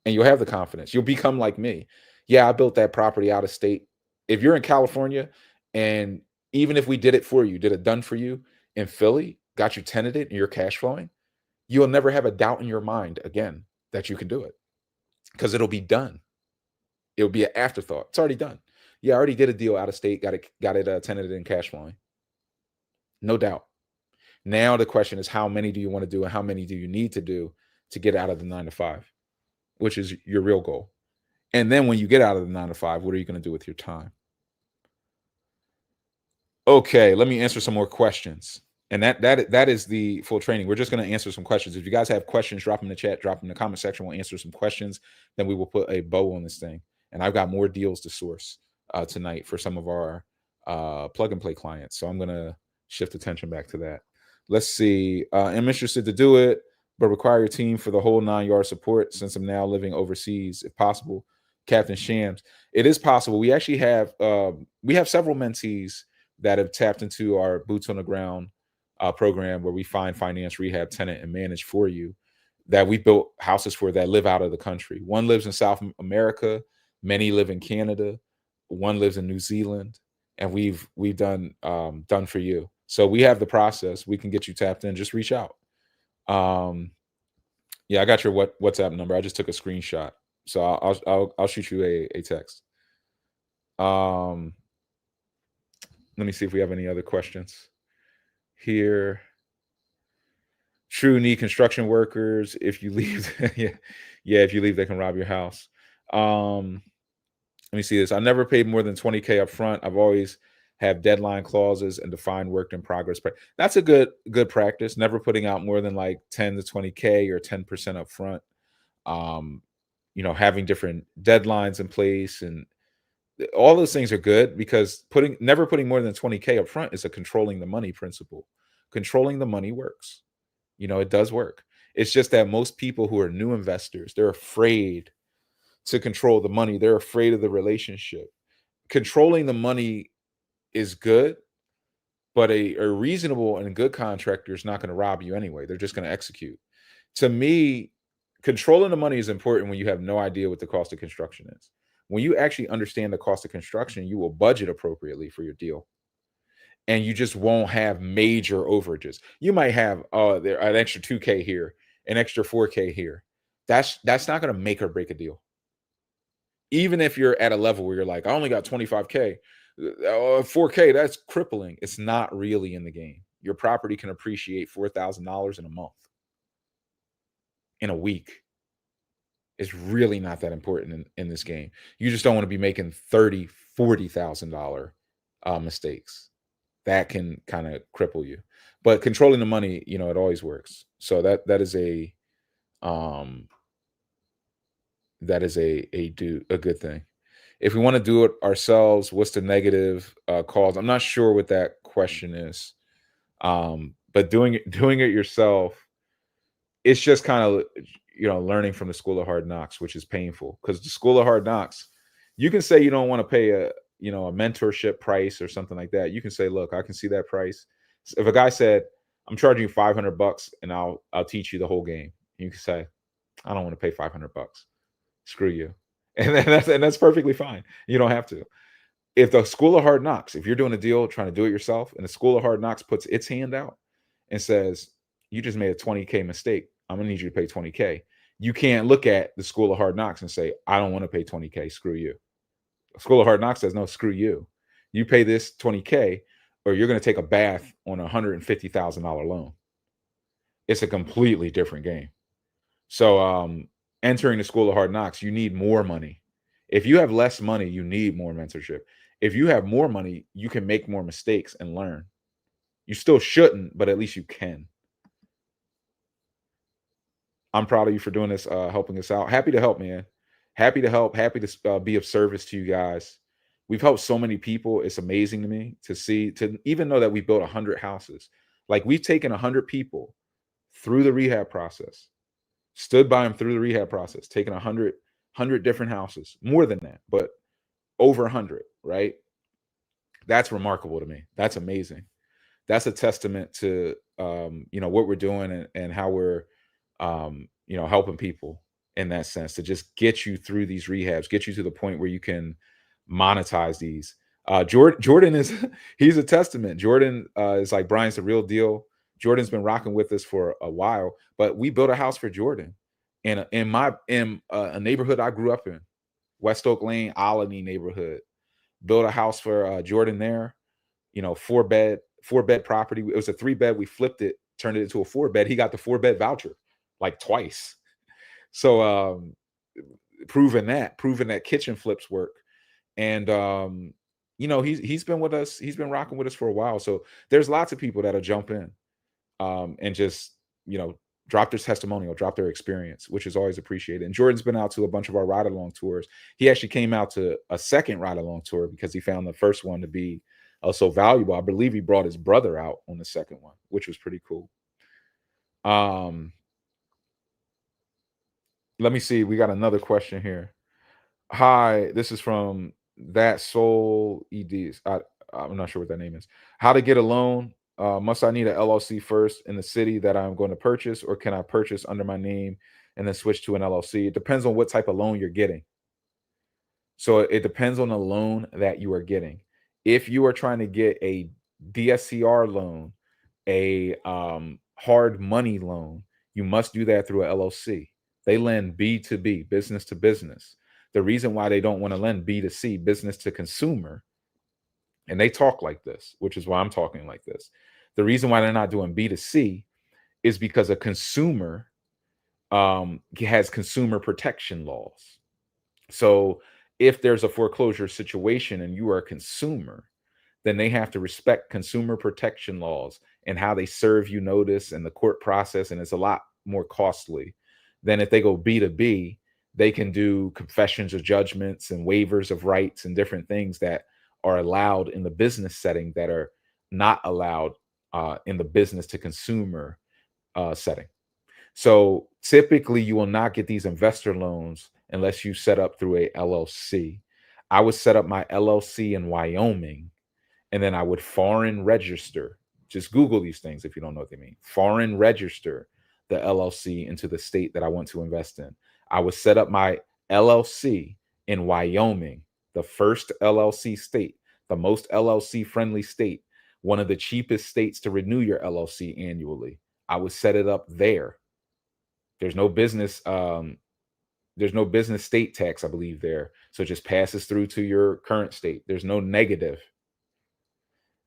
And you'll have the confidence. You'll become like me. Yeah, I built that property out of state. If you're in California, and even if we did it for you, did it done for you in Philly, got you tenanted and you're cash flowing, you'll never have a doubt in your mind again that you can do it, because it'll be done. It'll be an afterthought. It's already done. Yeah, I already did a deal out of state, got it tenanted and cash flowing. No doubt. Now the question is, how many do you want to do and how many do you need to do to get out of the 9 to 5, which is your real goal. And then when you get out of the 9 to 5, what are you going to do with your time? Okay, let me answer some more questions. And that is the full training. We're just going to answer some questions. If you guys have questions, drop them in the chat, drop them in the comment section. We'll answer some questions. Then we will put a bow on this thing. And I've got more deals to source tonight for some of our plug and play clients. So I'm going to shift attention back to that. Let's see. I'm interested to do it, but require your team for the whole 9-yard support since I'm now living overseas, if possible. Captain Shams. It is possible. We actually have several mentees that have tapped into our boots on the ground program, where we find, finance, rehab, tenant, and manage for you, that we built houses for, that live out of the country. One lives in South America, many live in Canada, one lives in New Zealand, and we've done for you. So we have the process. We can get you tapped in. Just reach out. Yeah, I got your WhatsApp number. I just took a screenshot, so I'll shoot you a text. Let me see if we have any other questions here. True, need construction workers. If you leave, yeah, if you leave, they can rob your house. Let me see this. I never paid more than 20K up front. I've always have deadline clauses and defined work in progress. That's a good practice. Never putting out more than like 10 to 20K or 10% up front. Having different deadlines in place, and all those things are good, because never putting more than 20K up front is a controlling the money principle. Controlling the money works. It does work. It's just that most people who are new investors, they're afraid to control the money. They're afraid of the relationship. Controlling the money is good, but a reasonable and good contractor is not going to rob you anyway. They're just going to execute. To me, controlling the money is important when you have no idea what the cost of construction is. When you actually understand the cost of construction, you will budget appropriately for your deal. And you just won't have major overages. You might have an extra 2K here, an extra 4K here. That's not going to make or break a deal. Even if you're at a level where you're like, I only got 25K, 4K, that's crippling. It's not really in the game. Your property can appreciate $4,000 in a month, in a week. It's really not that important in this game. You just don't want to be making $30,000, $40,000 mistakes. That can kind of cripple you. But controlling the money, it always works. So that is a good thing. If we want to do it ourselves, what's the negative cause? I'm not sure what that question is. But doing it yourself, it's just kind of learning from the school of hard knocks, which is painful, because the school of hard knocks, you can say you don't want to pay a mentorship price or something like that. You can say, look, I can see that price. If a guy said, I'm charging you $500 and I'll teach you the whole game, you can say, I don't want to pay $500. Screw you. And that's perfectly fine. You don't have to. If the school of hard knocks, if you're doing a deal trying to do it yourself, and the school of hard knocks puts its hand out and says, you just made a 20K mistake, I'm gonna need you to pay 20K. You can't look at the school of hard knocks and say, I don't want to pay 20K, screw you. The school of hard knocks says, no, screw you. You pay this 20K, or you're going to take a bath on a $150,000 loan. It's a completely different game. So entering the school of hard knocks, you need more money. If you have less money, you need more mentorship. If you have more money, you can make more mistakes and learn. You still shouldn't, but at least you can. I'm proud of you for doing this, helping us out. Happy to help, man. Happy to help. Happy to be of service to you guys. We've helped so many people. It's amazing to me to even know that we built 100 houses. Like, we've taken 100 people through the rehab process, stood by them through the rehab process, taken 100 different houses, more than that, but over 100, right? That's remarkable to me. That's amazing. That's a testament to what we're doing, and how we're helping people in that sense, to just get you through these rehabs, get you to the point where you can monetize these. Jordan is he's a testament. Jordan is like, Brian's the real deal. Jordan's been rocking with us for a while, but we built a house for Jordan in a neighborhood I grew up in, West Oak Lane, Alany neighborhood. Built a house for Jordan there, four bed property. It was a 3-bed. We flipped it, turned it into a 4-bed. He got the 4-bed voucher like twice. So proving that kitchen flips work. And he's been with us. He's been rocking with us for a while. So there's lots of people that'll jump in and just drop their testimonial, drop their experience, which is always appreciated. And Jordan's been out to a bunch of our ride along tours. He actually came out to a second ride along tour because he found the first one to be so valuable. I believe he brought his brother out on the second one, which was pretty cool. Let me see. We got another question here. Hi, this is from that soul eds. I'm not sure what that name is. How to get a loan? Must I need a LLC first in the city that I'm going to purchase, or can I purchase under my name and then switch to an LLC? It depends on what type of loan you're getting. So it depends on the loan that you are getting. If you are trying to get a DSCR loan, a hard money loan, you must do that through a LLC. They lend B to B, business to business. The reason why they don't want to lend B to C, business to consumer, and they talk like this, which is why I'm talking like this. The reason why they're not doing B to C is because a consumer has consumer protection laws. So if there's a foreclosure situation and you are a consumer, then they have to respect consumer protection laws and how they serve you notice and the court process. And it's a lot more costly than if they go B to B. They can do confessions of judgments and waivers of rights and different things that are allowed in the business setting that are not allowed in the business to consumer setting. So typically you will not get these investor loans unless you set up through a LLC. I would set up my LLC in Wyoming, and then I would foreign register. Just Google these things if you don't know what they mean. Foreign register the LLC into the state that I want to invest in. I would set up my LLC in Wyoming, the first LLC state, the most LLC friendly state, one of the cheapest states to renew your LLC annually. I would set it up there. There's no business state tax, I believe, there. So it just passes through to your current state. There's no negative.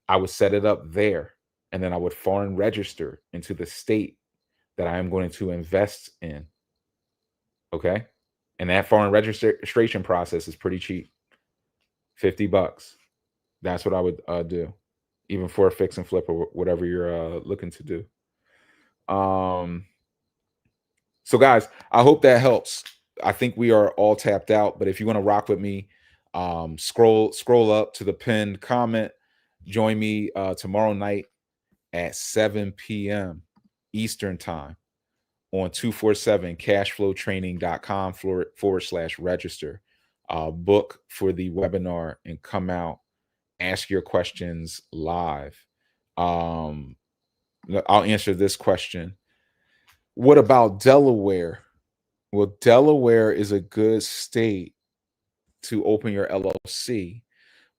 I would set it up there, and then I would foreign register into the state that I am going to invest in. Okay. And that foreign registration process is pretty cheap. $50. That's what I would do, even for a fix and flip or whatever you're looking to do. So guys, I hope that helps. I think we are all tapped out, but if you want to rock with me, scroll up to the pinned comment. Join me tomorrow night at 7 p.m. Eastern time on 247cashflowtraining.com/register. Book for the webinar and come out, ask your questions live. I'll answer this question. What about Delaware? Well, Delaware is a good state to open your LLC,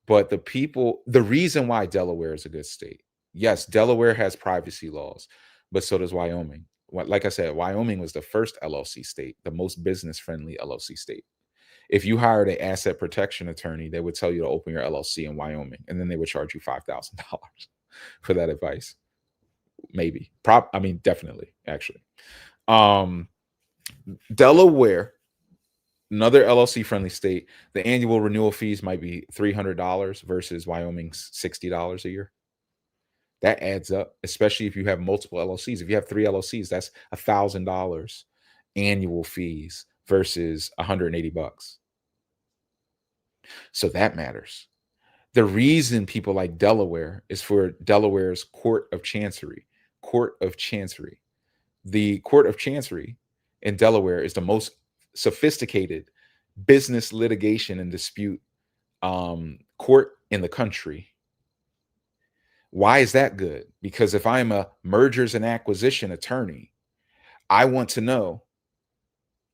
but the reason why Delaware is a good state, yes, Delaware has privacy laws, but so does Wyoming. Like I said, Wyoming was the first LLC state, the most business-friendly LLC state. If you hired an asset protection attorney, they would tell you to open your LLC in Wyoming, and then they would charge you $5,000 for that advice. Maybe. Definitely, actually. Delaware, another LLC-friendly state, the annual renewal fees might be $300 versus Wyoming's $60 a year. That adds up, especially if you have multiple LLCs. If you have 3 LLCs, that's $1,000 annual fees versus $180. So that matters. The reason people like Delaware is for Delaware's Court of Chancery. Court of Chancery. The Court of Chancery in Delaware is the most sophisticated business litigation and dispute court in the country. Why is that good? Because if I'm a mergers and acquisition attorney, I want to know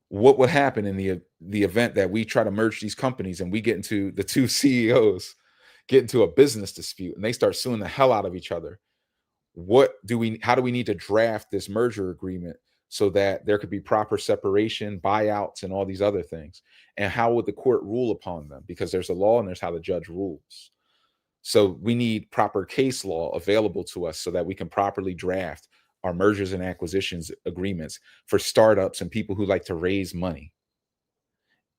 what would happen in the event that we try to merge these companies and we get into the two CEOs get into a business dispute and they start suing the hell out of each other. How do we need to draft this merger agreement so that there could be proper separation, buyouts, and all these other things? And how would the court rule upon them? Because there's a law and there's how the judge rules. So we need proper case law available to us so that we can properly draft our mergers and acquisitions agreements for startups and people who like to raise money.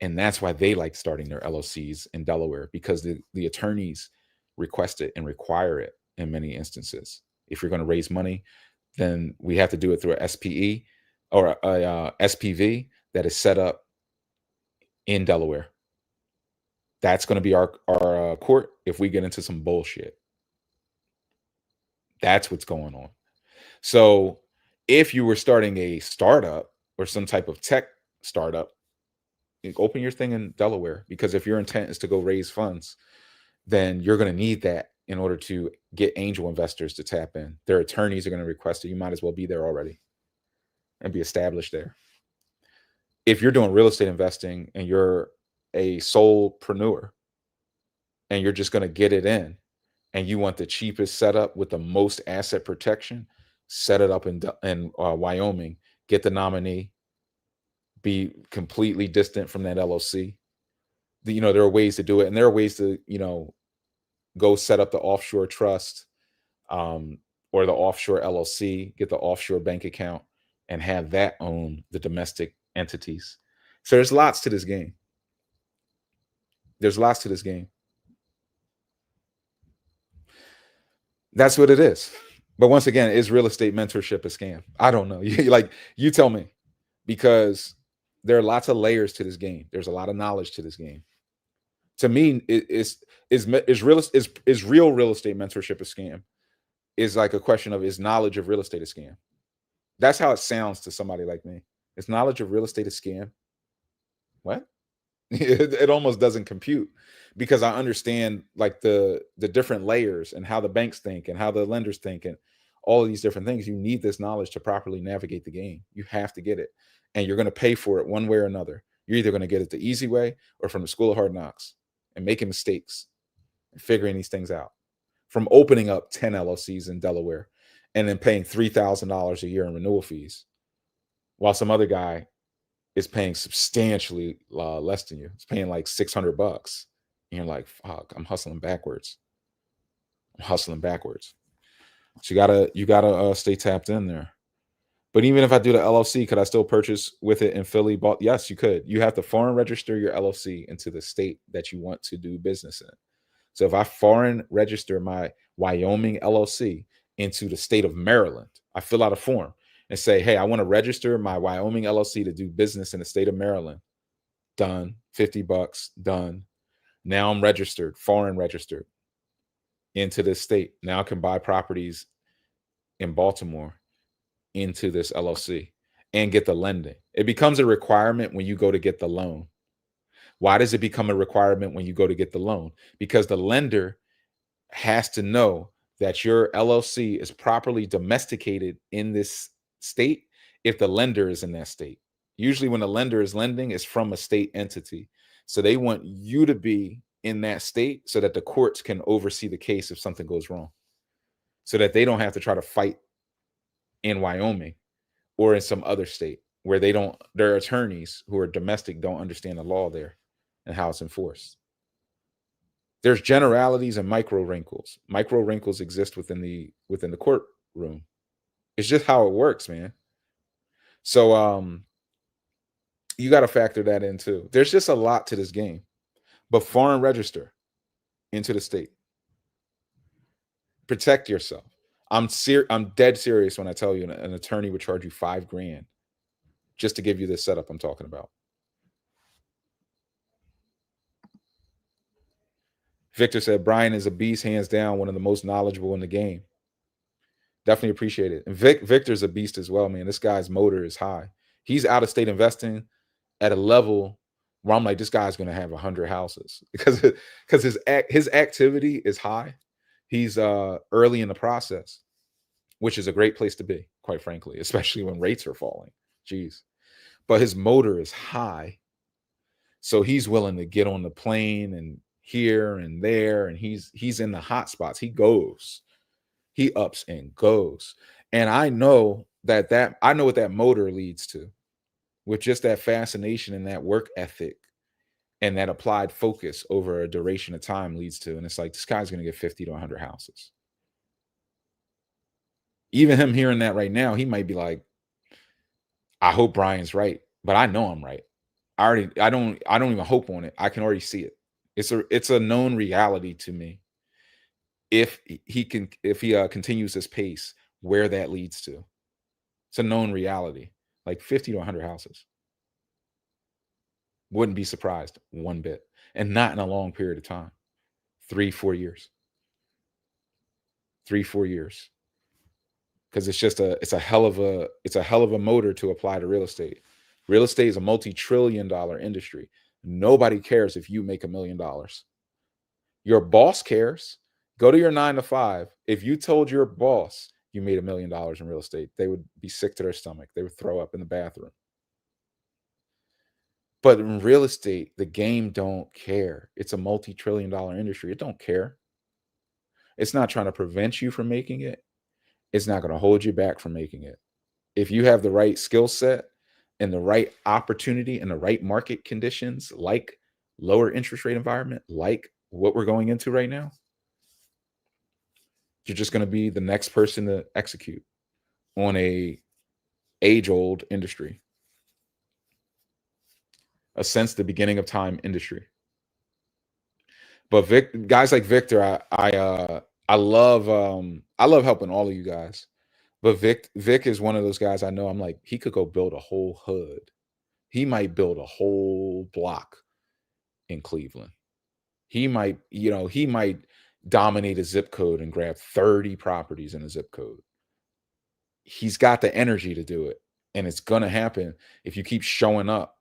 And that's why they like starting their LLCs in Delaware, because the attorneys request it and require it in many instances. If you're going to raise money, then we have to do it through a SPE or a SPV that is set up in Delaware. That's going to be our court if we get into some bullshit. That's what's going on. So if you were starting a startup or some type of tech startup, open your thing in Delaware, because if your intent is to go raise funds, then you're going to need that in order to get angel investors to tap in. Their attorneys are going to request it. You might as well be there already and be established there. If you're doing real estate investing and you're a solopreneur and you're just going to get it in and you want the cheapest setup with the most asset protection, set it up in Wyoming, get the nominee, be completely distant from that LLC. There are ways to do it, and there are ways to, go set up the offshore trust or the offshore LLC, get the offshore bank account, and have that own the domestic entities. So there's lots to this game. That's what it is. But once again, is real estate mentorship a scam? I don't know. You tell me, because there are lots of layers to this game. There's a lot of knowledge to this game. To me, is real real estate mentorship a scam? Is like a question of, is knowledge of real estate a scam? That's how it sounds to somebody like me. Is knowledge of real estate a scam? What? It almost doesn't compute, because I understand like the different layers and how the banks think and how the lenders think and all of these different things. You need this knowledge to properly navigate the game. You have to get it, and you're going to pay for it one way or another. You're either going to get it the easy way or from the school of hard knocks and making mistakes and figuring these things out. From opening up 10 LLCs in Delaware and then paying $3,000 a year in renewal fees, while some other guy is paying substantially less than you. It's paying like $600. And you're like, fuck, I'm hustling backwards. So you gotta stay tapped in there. But even if I do the LLC, could I still purchase with it in Philly? Yes, you could. You have to foreign register your LLC into the state that you want to do business in. So if I foreign register my Wyoming LLC into the state of Maryland, I fill out a form and say, hey, I want to register my Wyoming LLC to do business in the state of Maryland. Done. $50. Done. Now I'm registered, foreign registered into this state. Now I can buy properties in Baltimore into this LLC and get the lending. It becomes a requirement when you go to get the loan. Why does it become a requirement when you go to get the loan? Because the lender has to know that your LLC is properly domesticated in this state if the lender is in that state. Usually when a lender is lending, it's from a state entity. So they want you to be in that state so that the courts can oversee the case if something goes wrong, so that they don't have to try to fight in Wyoming or in some other state where their attorneys who are domestic don't understand the law there and how it's enforced. There's generalities and micro wrinkles. Micro wrinkles exist within the courtroom. It's just how it works, man. So you got to factor that in too. There's just a lot to this game. But foreign register into the state. Protect yourself. I'm dead serious when I tell you an attorney would charge you $5,000 just to give you this setup I'm talking about. Victor said, Brian is a beast, hands down, one of the most knowledgeable in the game. Definitely appreciate it. And Victor's a beast as well, man. This guy's motor is high. He's out of state investing at a level where I'm like, this guy's gonna have 100 houses because his activity is high. He's early in the process, which is a great place to be, quite frankly, especially when rates are falling. Jeez. But his motor is high. So he's willing to get on the plane and here and there, and he's in the hot spots. He ups and goes. And I know I know what that motor leads to, with just that fascination and that work ethic and that applied focus over a duration of time leads to. And it's like, this guy's going to get 50 to 100 houses. Even him hearing that right now, he might be like, I hope Brian's right, but I know I'm right. I don't even hope on it. I can already see it. It's a known reality to me. If he continues this pace, where that leads to. It's a known reality. Like 50 to 100 houses. Wouldn't be surprised one bit. And not in a long period of time. 3-4 years. 3-4 years. Because it's a hell of a motor to apply to real estate. Real estate is a multi-trillion-dollar industry. Nobody cares if you make $1 million. Your boss cares. Go to your 9 to 5. If you told your boss you made $1 million in real estate, they would be sick to their stomach. They would throw up in the bathroom. But in real estate, the game don't care. It's a multi-trillion-dollar industry. It don't care. It's not trying to prevent you from making it. It's not going to hold you back from making it. If you have the right skill set and the right opportunity and the right market conditions, like lower interest rate environment, like what we're going into right now, you're just going to be the next person to execute on a age-old industry, a since the beginning of time industry. But guys like Victor, I love helping all of you guys. But Vic is one of those guys I know. I'm like, he could go build a whole hood. He might build a whole block in Cleveland. He might dominate a zip code and grab 30 properties in a zip code. He's got the energy to do it. And it's going to happen if you keep showing up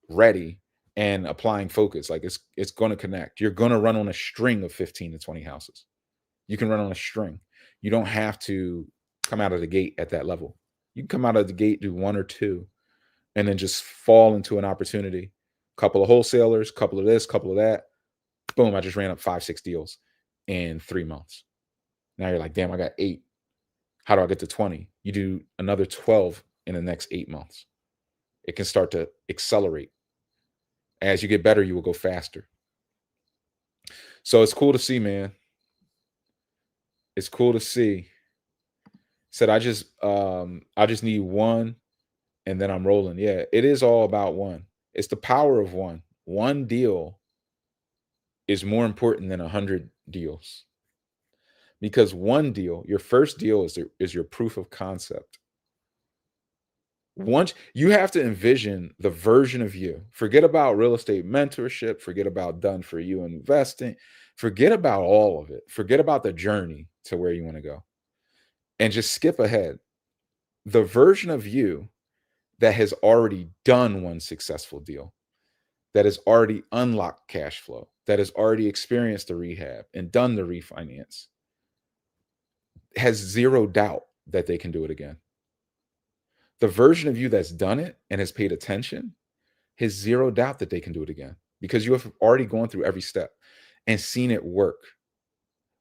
ready and applying focus. Like it's going to connect. You're going to run on a string of 15 to 20 houses. You can run on a string. You don't have to come out of the gate at that level. You can come out of the gate, do 1 or 2, and then just fall into an opportunity. Couple of wholesalers, couple of this, couple of that. Boom, I just ran up 5-6 deals in 3 months. Now you're like, damn, I got 8. How do I get to 20? You do another 12 in the next 8 months. It can start to accelerate. As you get better, you will go faster. So it's cool to see, man. It's cool to see. Said I just need 1 and then I'm rolling. Yeah, it is all about 1. It's the power of 1. 1 deal is more important than 100 deals. Because 1 deal, your first deal is your proof of concept. Once you have to envision the version of you, forget about real estate mentorship, forget about done for you investing, forget about all of it. Forget about the journey to where you want to go. And just skip ahead. The version of you that has already done 1 successful deal, that has already unlocked cash flow, that has already experienced the rehab and done the refinance, has 0 doubt that they can do it again. The version of you that's done it and has paid attention has 0 doubt that they can do it again, because you have already gone through every step and seen it work.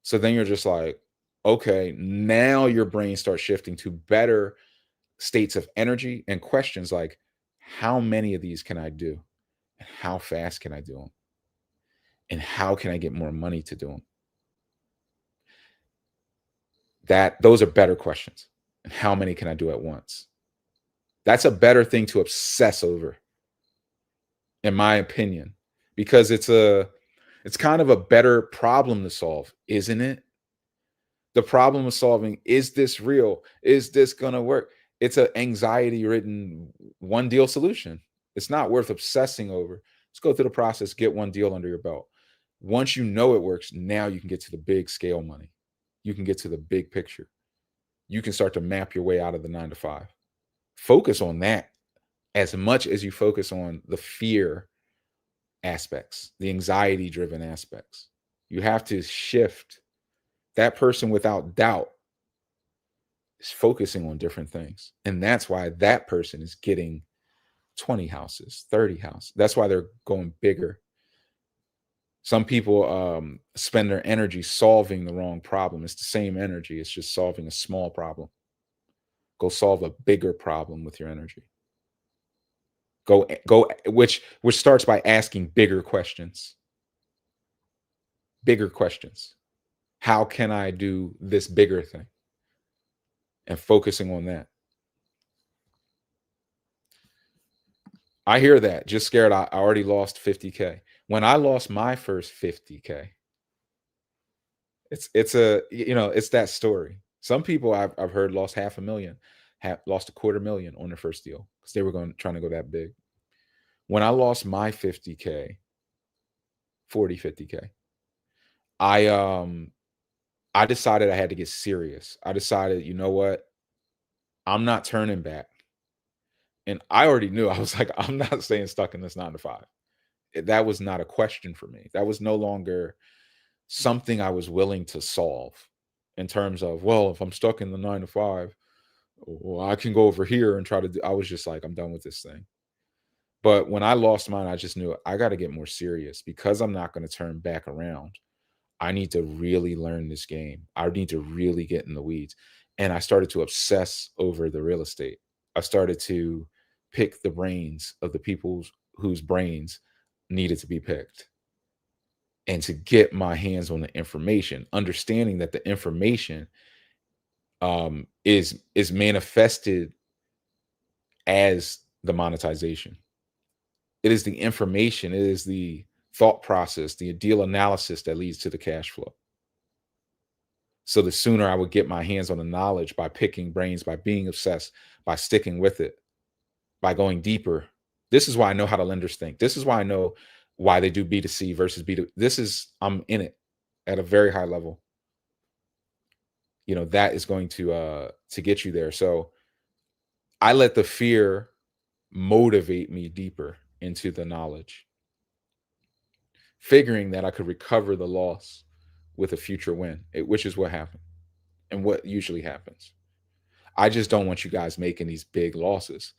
So then you're just like, okay, now your brain starts shifting to better states of energy and questions like, how many of these can I do? And how fast can I do them? And how can I get more money to do them? Those are better questions. And how many can I do at once? That's a better thing to obsess over, in my opinion, because it's kind of a better problem to solve, isn't it? The problem of solving, is this real? Is this going to work? It's an anxiety-ridden 1 deal solution. It's not worth obsessing over. Let's go through the process, get 1 deal under your belt. Once you know it works, now you can get to the big scale money. You can get to the big picture. You can start to map your way out of the 9 to 5. Focus on that as much as you focus on the fear aspects, the anxiety driven aspects. You have to shift. That person without doubt is focusing on different things. And that's why that person is getting 20 houses, 30 houses. That's why they're going bigger. Some people spend their energy solving the wrong problem. It's the same energy. It's just solving a small problem. Go solve a bigger problem with your energy. Go, which starts by asking bigger questions. Bigger questions. How can I do this bigger thing? And focusing on that. I hear that. Just scared. I already lost 50K. When I lost my first 50K, it's that story. Some people I've heard lost $500,000, lost $250,000 on their first deal because they were trying to go that big. When I lost my 50K, 50K, I decided I had to get serious. I decided, you know what? I'm not turning back. And I already knew. I was like, I'm not staying stuck in this 9 to 5. That was not a question for me. That was no longer something I was willing to solve in terms of, well, if I'm stuck in the 9 to 5, well, I can go over here and try to do. I was just like, I'm done with this thing. But when I lost mine, I just knew I got to get more serious because I'm not going to turn back around. I need to really learn this game. I need to really get in the weeds. And I started to obsess over the real estate. I started to pick the brains of the people whose brains needed to be picked. And to get my hands on the information, understanding that the information is manifested as the monetization. It is the information, it is the thought process, the deal analysis that leads to the cash flow. So the sooner I would get my hands on the knowledge by picking brains, by being obsessed, by sticking with it, by going deeper. This is why I know how the lenders think. This is why I know why they do B2C versus B2. I'm in it at a very high level. That is going to get you there. So I let the fear motivate me deeper into the knowledge, figuring that I could recover the loss with a future win, which is what happened and what usually happens. I just don't want you guys making these big losses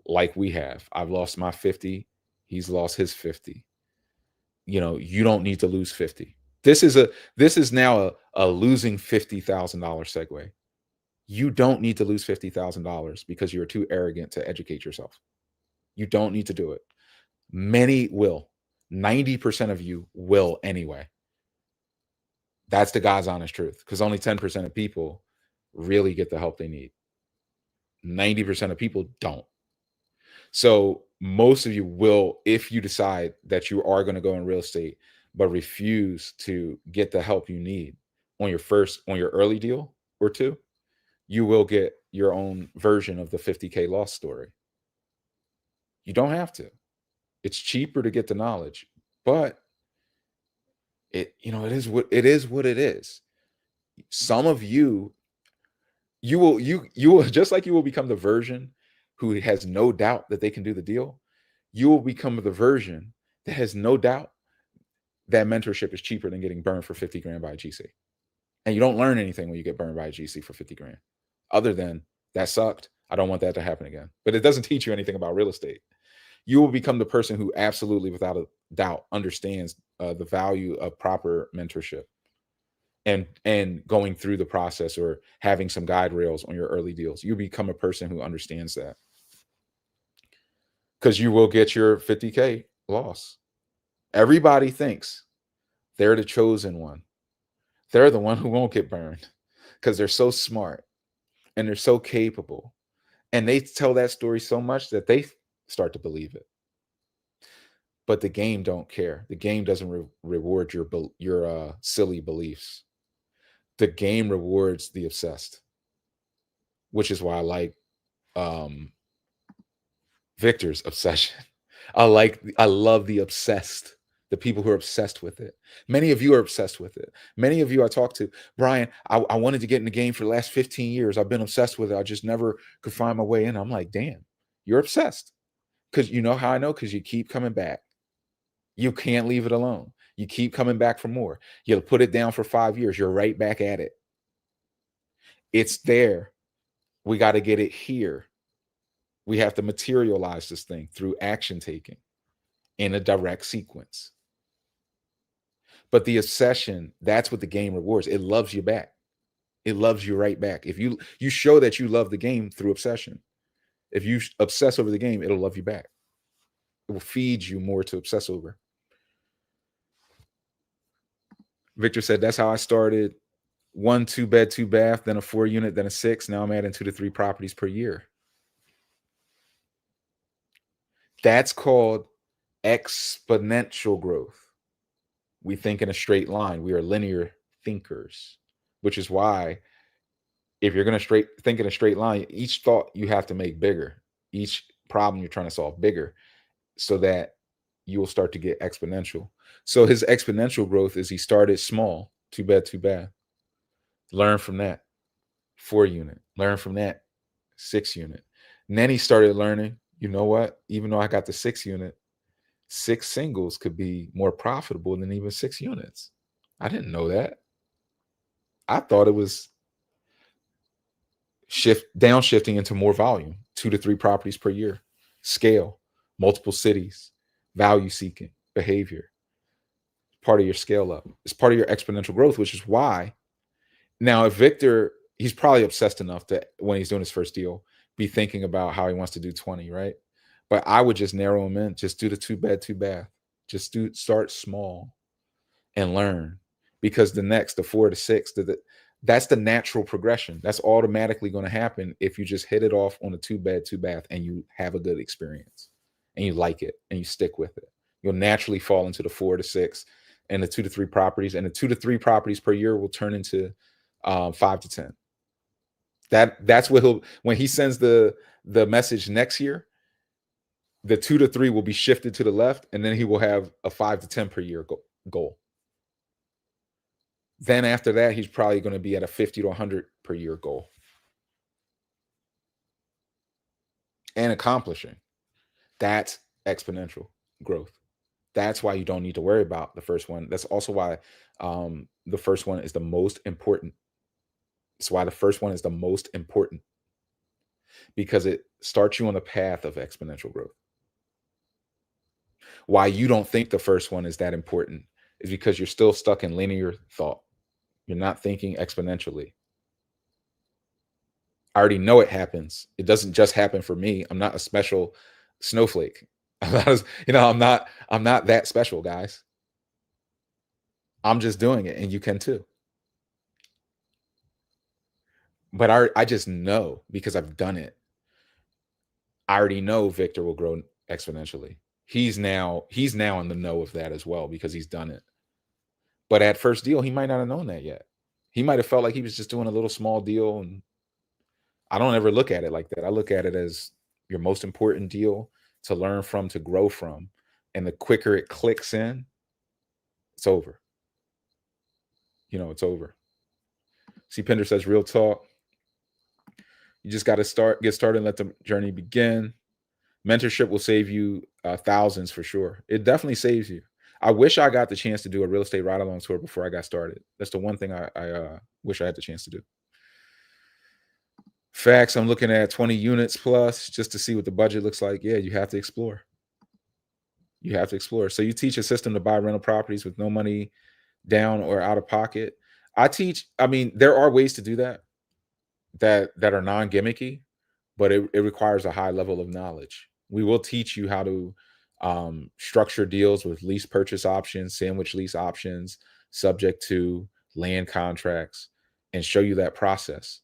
like we have. I've lost my 50. He's lost his 50. You don't need to lose 50. This is now a losing $50,000 segue. You don't need to lose $50,000 because you're too arrogant to educate yourself. You don't need to do it. Many will. 90% of you will anyway. That's the God's honest truth, because only 10% of people really get the help they need. 90% of people don't. So most of you will, if you decide that you are going to go in real estate, but refuse to get the help you need on your early deal or two, you will get your own version of the 50K loss story. You don't have to. It's cheaper to get the knowledge, but it is what it is. Some of you will just like you will become the version who has no doubt that they can do the deal. You will become the version that has no doubt that mentorship is cheaper than getting burned for 50 grand by a GC. And you don't learn anything when you get burned by a GC for 50 grand, other than that sucked. I don't want that to happen again. But it doesn't teach you anything about real estate. You will become the person who absolutely, without a doubt, understands the value of proper mentorship and going through the process or having some guide rails on your early deals. You become a person who understands that, because you will get your 50K loss. Everybody thinks they're the chosen one. They're the one who won't get burned because they're so smart and they're so capable. And they tell that story so much that they start to believe it. But the game don't care. The game doesn't reward your silly beliefs. The game rewards the obsessed, which is why I like Victor's obsession. I love the obsessed, the people who are obsessed with it. Many of you are obsessed with it. Many of you I talk to, Brian, I wanted to get in the game for the last 15 years. I've been obsessed with it. I just never could find my way in. I'm like, damn, you're obsessed. Because you know how I know? Because you keep coming back. You can't leave it alone. You keep coming back for more. You'll put it down for 5 years. You're right back at it. It's there. We got to get it here. We have to materialize this thing through action taking in a direct sequence. But the obsession, that's what the game rewards. It loves you back. It loves you right back. If you show that you love the game through obsession. If you obsess over the game, it'll love you back. It will feed you more to obsess over. Victor said, that's how I started. 1 2-bed, 2-bath, then a 4-unit, then a 6. Now I'm adding 2 to 3 properties per year. That's called exponential growth. We think in a straight line. We are linear thinkers, which is why if you're going to think in a straight line, each thought you have to make bigger, each problem you're trying to solve bigger, so that you will start to get exponential. So his exponential growth is he started small, 2-bed, 2-bath. Learn from that, 4-unit. Learn from that, 6-unit. And then he started learning, you know what? Even though I got the 6-unit, 6 singles could be more profitable than even 6 units. I didn't know that. I thought it was downshifting into more volume, 2 to 3 properties per year, scale, multiple cities, value seeking, behavior. Part of your scale up. It's part of your exponential growth, which is why now if Victor, he's probably obsessed enough that when he's doing his first deal, be thinking about how he wants to do 20, right? But I would just narrow him in. Just do the 2-bed, 2-bath. Just start small and learn, because the 4 to 6, that's the natural progression. That's automatically going to happen if you just hit it off on a 2-bed, 2-bath and you have a good experience and you like it and you stick with it. You'll naturally fall into the 4 to 6 and the 2 to 3 properties, and the 2 to 3 properties per year will turn into 5 to 10. That's what when he sends the message next year, the 2 to 3 will be shifted to the left, and then he will have a 5 to 10 per year goal. Then after that, he's probably going to be at a 50 to 100 per year goal. And accomplishing. That's exponential growth. That's why you don't need to worry about the first one. That's also why the first one is the most important. That's why the first one is the most important, because it starts you on the path of exponential growth. Why you don't think the first one is that important is because you're still stuck in linear thought. You're not thinking exponentially. I already know it happens. It doesn't just happen for me. I'm not a special snowflake. I'm not I'm not that special, guys. I'm just doing it, and you can too. But I just know, because I've done it. I already know Victor will grow exponentially. He's now in the know of that as well, because he's done it. But at first deal, he might not have known that yet. He might have felt like he was just doing a little small deal. And I don't ever look at it like that. I look at it as your most important deal to learn from, to grow from. And the quicker it clicks in, it's over. It's over. See, Pender says, real talk. You just got to get started and let the journey begin. Mentorship will save you thousands for sure. It definitely saves you. I wish I got the chance to do a real estate ride-along tour before I got started. That's the one thing I wish I had the chance to do. Facts, I'm looking at 20 units plus just to see what the budget looks like. Yeah, you have to explore. You have to explore. So you teach a system to buy rental properties with no money down or out of pocket. There are ways to do that are non-gimmicky, but it requires a high level of knowledge. We will teach you how to structure deals with lease purchase options, sandwich lease options, subject to land contracts, and show you that process.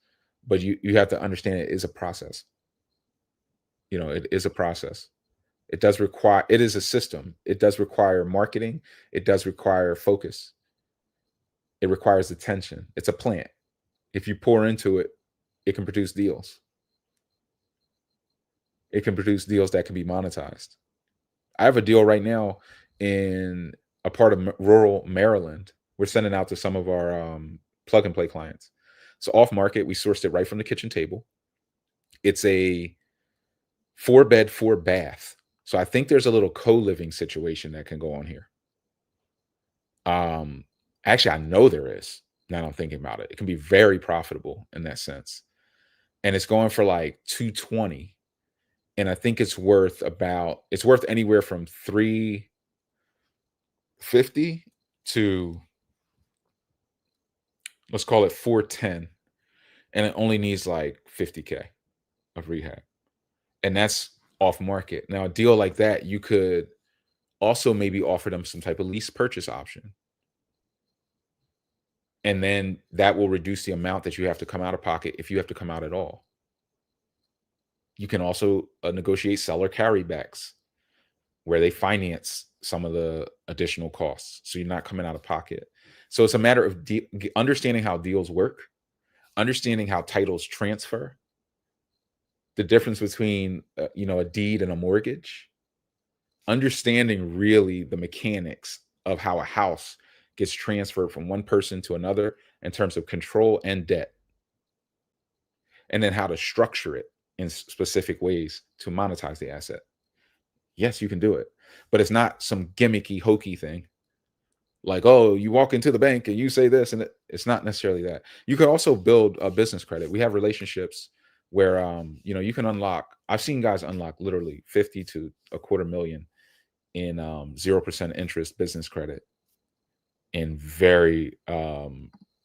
But you have to understand it is a process. It is a process. It is a system. It does require marketing. It does require focus. It requires attention. It's a plant. If you pour into it, it can produce deals. It can produce deals that can be monetized. I have a deal right now in a part of rural Maryland. We're sending out to some of our plug and play clients. So off market, we sourced it right from the kitchen table. It's a 4-bed, 4-bath. So I think there's a little co-living situation that can go on here. Um, Actually, I know there is. Now that I'm thinking about it, it can be very profitable in that sense, and it's going for like 220, and I think it's worth anywhere from 350 to, let's call it 410, and it only needs like 50K of rehab, and that's off market. Now, a deal like that, you could also maybe offer them some type of lease purchase option, and then that will reduce the amount that you have to come out of pocket if you have to come out at all. You can also negotiate seller carrybacks where they finance some of the additional costs, so you're not coming out of pocket. So it's a matter of understanding how deals work, understanding how titles transfer, the difference between a deed and a mortgage, understanding really the mechanics of how a house gets transferred from one person to another in terms of control and debt, and then how to structure it in specific ways to monetize the asset. Yes, you can do it, but it's not some gimmicky, hokey thing. Like, oh, you walk into the bank and you say this, and it's not necessarily that. You could also build a business credit. We have relationships where, you can unlock. I've seen guys unlock literally 50 to a quarter million in 0% interest business credit in very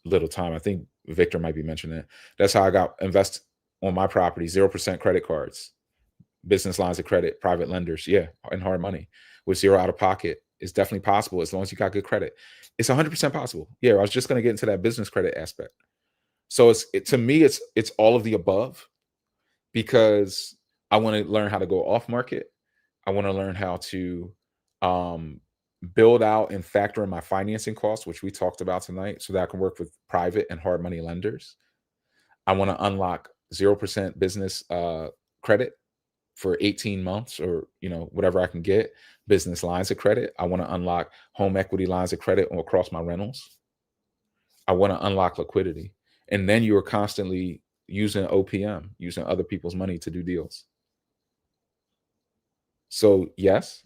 little time. I think Victor might be mentioning it. That's how I got invest on my property. 0% credit cards, business lines of credit, private lenders, yeah, and hard money with zero out of pocket. It's definitely possible as long as you got good credit. It's 100% possible. Yeah, I was just going to get into that business credit aspect. So to me, it's all of the above, because I want to learn how to go off market. I want to learn how to um, build out and factor in my financing costs, which we talked about tonight, so that I can work with private and hard money lenders. I want to unlock 0% business credit for 18 months, or whatever I can get, business lines of credit. I want to unlock home equity lines of credit across my rentals. I want to unlock liquidity. And then you are constantly using OPM, using other people's money to do deals. So yes,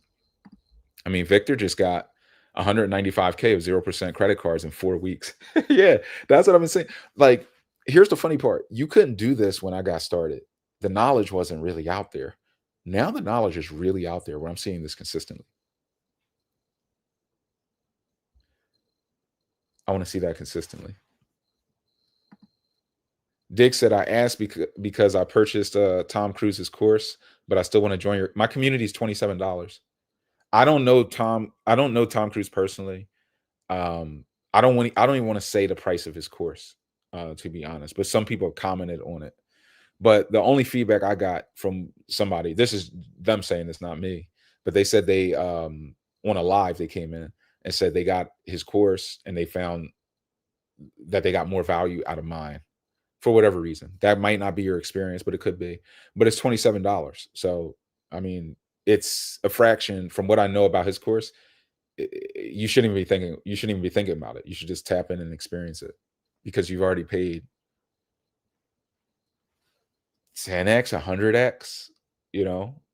I mean, Victor just got 195K of 0% credit cards in 4 weeks. Yeah, that's what I've been saying. Like, here's the funny part. You couldn't do this when I got started. The knowledge wasn't really out there. Now the knowledge is really out there where I'm seeing this consistently. I want to see that consistently. Dick said, I asked because I purchased Tom Cruise's course, but I still want to join my community is $27. I don't know Tom. I don't know Tom Cruise personally. I don't even want to say the price of his course, to be honest, but some people have commented on it. But the only feedback I got from somebody, this is them saying it's not me, but they said they on a live they came in and said they got his course and they found that they got more value out of mine for whatever reason. That might not be your experience, but it could be. But it's $27. So I mean, it's a fraction from what I know about his course. You shouldn't even be thinking. You shouldn't even be thinking about it. You should just tap in and experience it, because you've already paid 10x, 100x.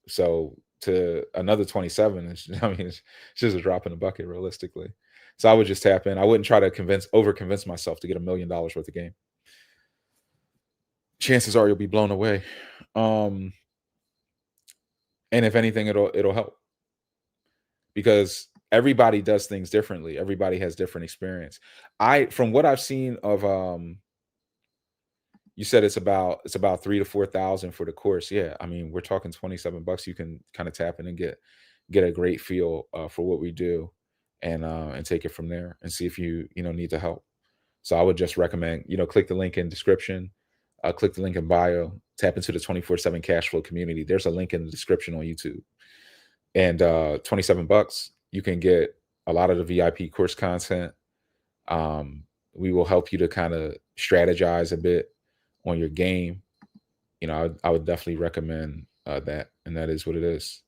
So to another 27, I mean, it's just a drop in the bucket, realistically. So I would just tap in. I wouldn't try to over convince myself to get $1 million worth of game. Chances are you'll be blown away. And if anything, it'll help, because everybody does things differently. Everybody has different experience. From what I've seen of you said it's about 3 to 4,000 for the course. Yeah, I mean, we're talking $27. You can kind of tap in and get a great feel for what we do, and take it from there and see if you need the help. So I would just recommend, click the link in description, click the link in bio, tap into the 24/7 cash flow community. There's a link in the description on YouTube. And $27, you can get a lot of the VIP course content. We will help you to kind of strategize a bit on your game. I would definitely recommend that, and that is what it is.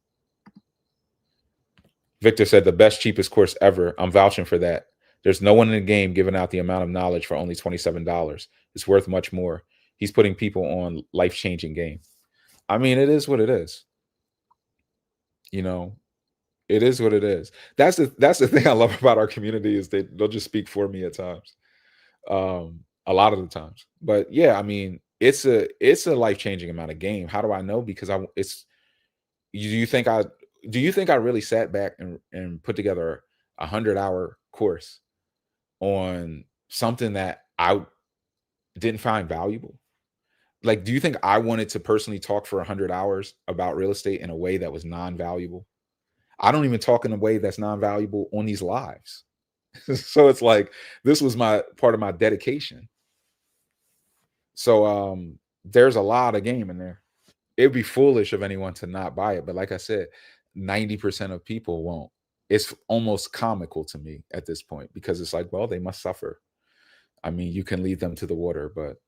Victor said the best, cheapest course ever. I'm vouching for that. There's no one in the game giving out the amount of knowledge for only $27. It's worth much more. He's putting people on life-changing game. I mean, it is what it is. You know, it is what it is. That's the thing I love about our community is they'll just speak for me at times. A lot of the times. But yeah, I mean, it's a life-changing amount of game. How do I know? Because I it's you think I do you think I really sat back and put together a 100-hour course on something that I didn't find valuable? Like, do you think I wanted to personally talk for 100 hours about real estate in a way that was non-valuable? I don't even talk in a way that's non-valuable on these lives. So it's like this was my part of my dedication. So there's a lot of game in there. It'd be foolish of anyone to not buy it. But like I said, 90% of people won't. It's almost comical to me at this point because it's like, well, they must suffer. I mean, you can lead them to the water, but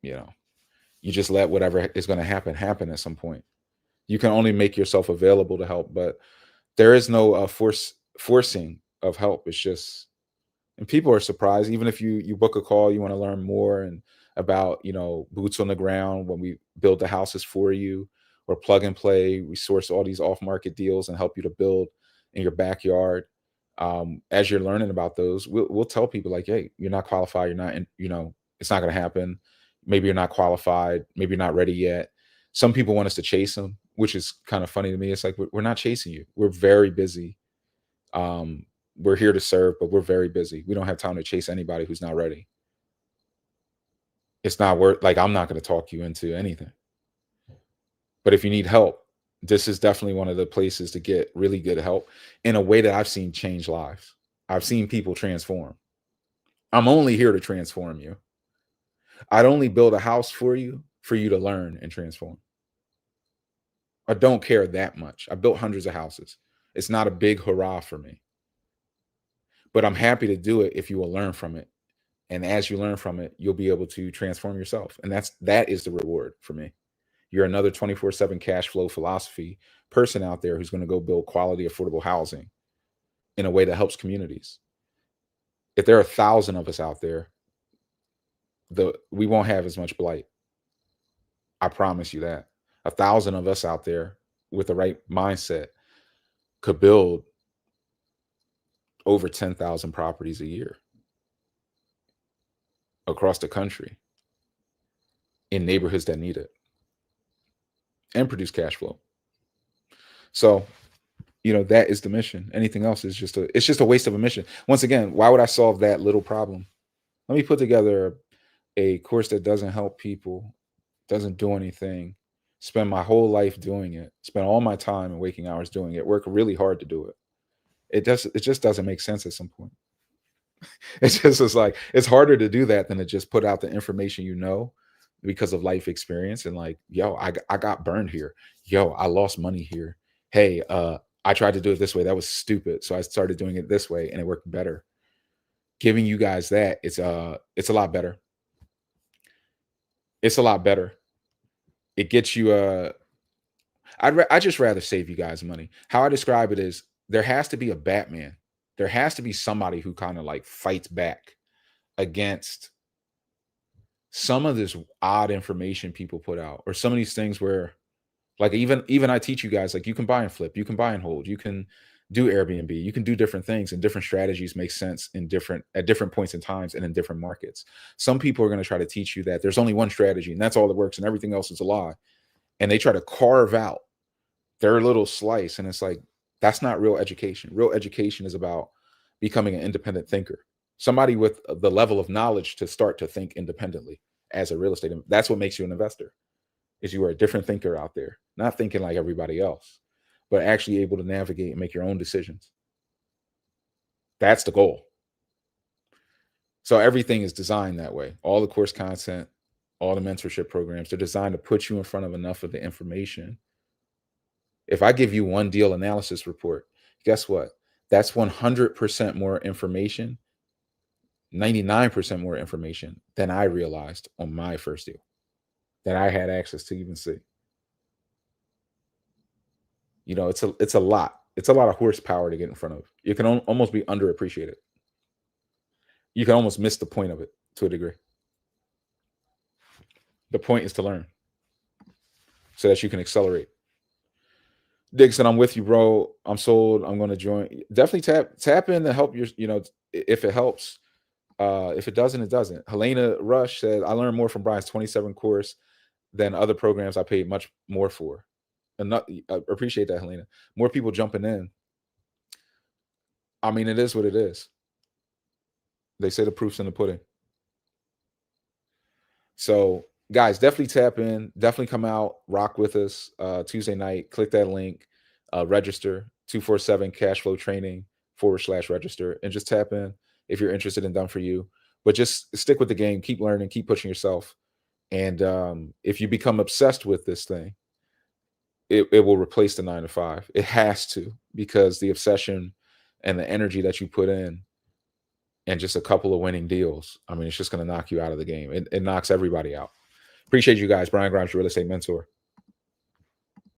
you know, you just let whatever is going to happen at some point. You can only make yourself available to help, but there is no forcing of help. It's just and people are surprised even if you book a call, you want to learn more and about boots on the ground when we build the houses for you or plug and play, we source all these off market deals and help you to build in your backyard. As you're learning about those, we'll tell people like, hey, you're not qualified, you're not in, it's not going to happen. Maybe you're not qualified, maybe you're not ready yet. Some people want us to chase them, which is kind of funny to me. It's like we're not chasing you, we're very busy. We're here to serve, but we're very busy. We don't have time to chase anybody who's not ready. It's not worth like I'm not going to talk you into anything. But if you need help, this is definitely one of the places to get really good help in a way that I've seen change lives. I've seen people transform. I'm only here to transform you. I'd only build a house for you to learn and transform. I don't care that much. I built hundreds of houses. It's not a big hurrah for me, but I'm happy to do it if you will learn from it. And as you learn from it, you'll be able to transform yourself. And that is the reward for me. You're another 24/7 cash flow philosophy person out there who's going to go build quality, affordable housing in a way that helps communities. If there are 1,000 of us out there, we won't have as much blight. I promise you that. 1,000 of us out there with the right mindset could build over 10,000 properties a year across the country in neighborhoods that need it and produce cash flow. So, that is the mission. Anything else is it's just a waste of a mission. Once again, why would I solve that little problem? Let me put together a course that doesn't help people, doesn't do anything, spend my whole life doing it, spend all my time and waking hours doing it, work really hard to do it. It just doesn't make sense at some point. It's like it's harder to do that than to just put out the information because of life experience and like, yo, I got burned here. Yo, I lost money here. Hey, I tried to do it this way. That was stupid. So I started doing it this way and it worked better. Giving you guys that, it's a lot better. It's a lot better. It gets you I just rather save you guys money. How I describe it is there has to be a Batman. There has to be somebody who kind of like fights back against some of this odd information people put out, or some of these things where like even I teach you guys, like you can buy and flip, you can buy and hold, you can do Airbnb, you can do different things, and different strategies make sense at different points in times and in different markets. Some people are going to try to teach you that there's only one strategy and that's all that works and everything else is a lie. And they try to carve out their little slice. And it's like, that's not real education. Real education is about becoming an independent thinker, somebody with the level of knowledge to start to think independently as a real estate. That's what makes you an investor, is you are a different thinker out there, not thinking like everybody else, but actually able to navigate and make your own decisions. That's the goal. So everything is designed that way. All the course content, all the mentorship programs, they're designed to put you in front of enough of the information. If I give you one deal analysis report, guess what? That's 100% more information, 99% more information than I realized on my first deal, that I had access to even see. It's a lot. It's a lot of horsepower to get in front of. You can almost be underappreciated. You can almost miss the point of it to a degree. The point is to learn so that you can accelerate. Dixon, I'm with you, bro. I'm sold. I'm going to join. Definitely tap in to help your, if it helps. If it doesn't, it doesn't. Helena Rush said, I learned more from Brian's 27 course than other programs I paid much more for. And not, I appreciate that, Helena. More people jumping in. I mean, it is what it is. They say the proof's in the pudding. So, guys, definitely tap in. Definitely come out, rock with us Tuesday night. Click that link, register 247 cash flow training / register, and just tap in if you're interested in Done For You. But just stick with the game, keep learning, keep pushing yourself. And if you become obsessed with this thing, it will replace the 9 to 5. It has to, because the obsession and the energy that you put in and just a couple of winning deals, I mean, it's just going to knock you out of the game. It knocks everybody out. Appreciate you guys. Brian Grimes, your real estate mentor.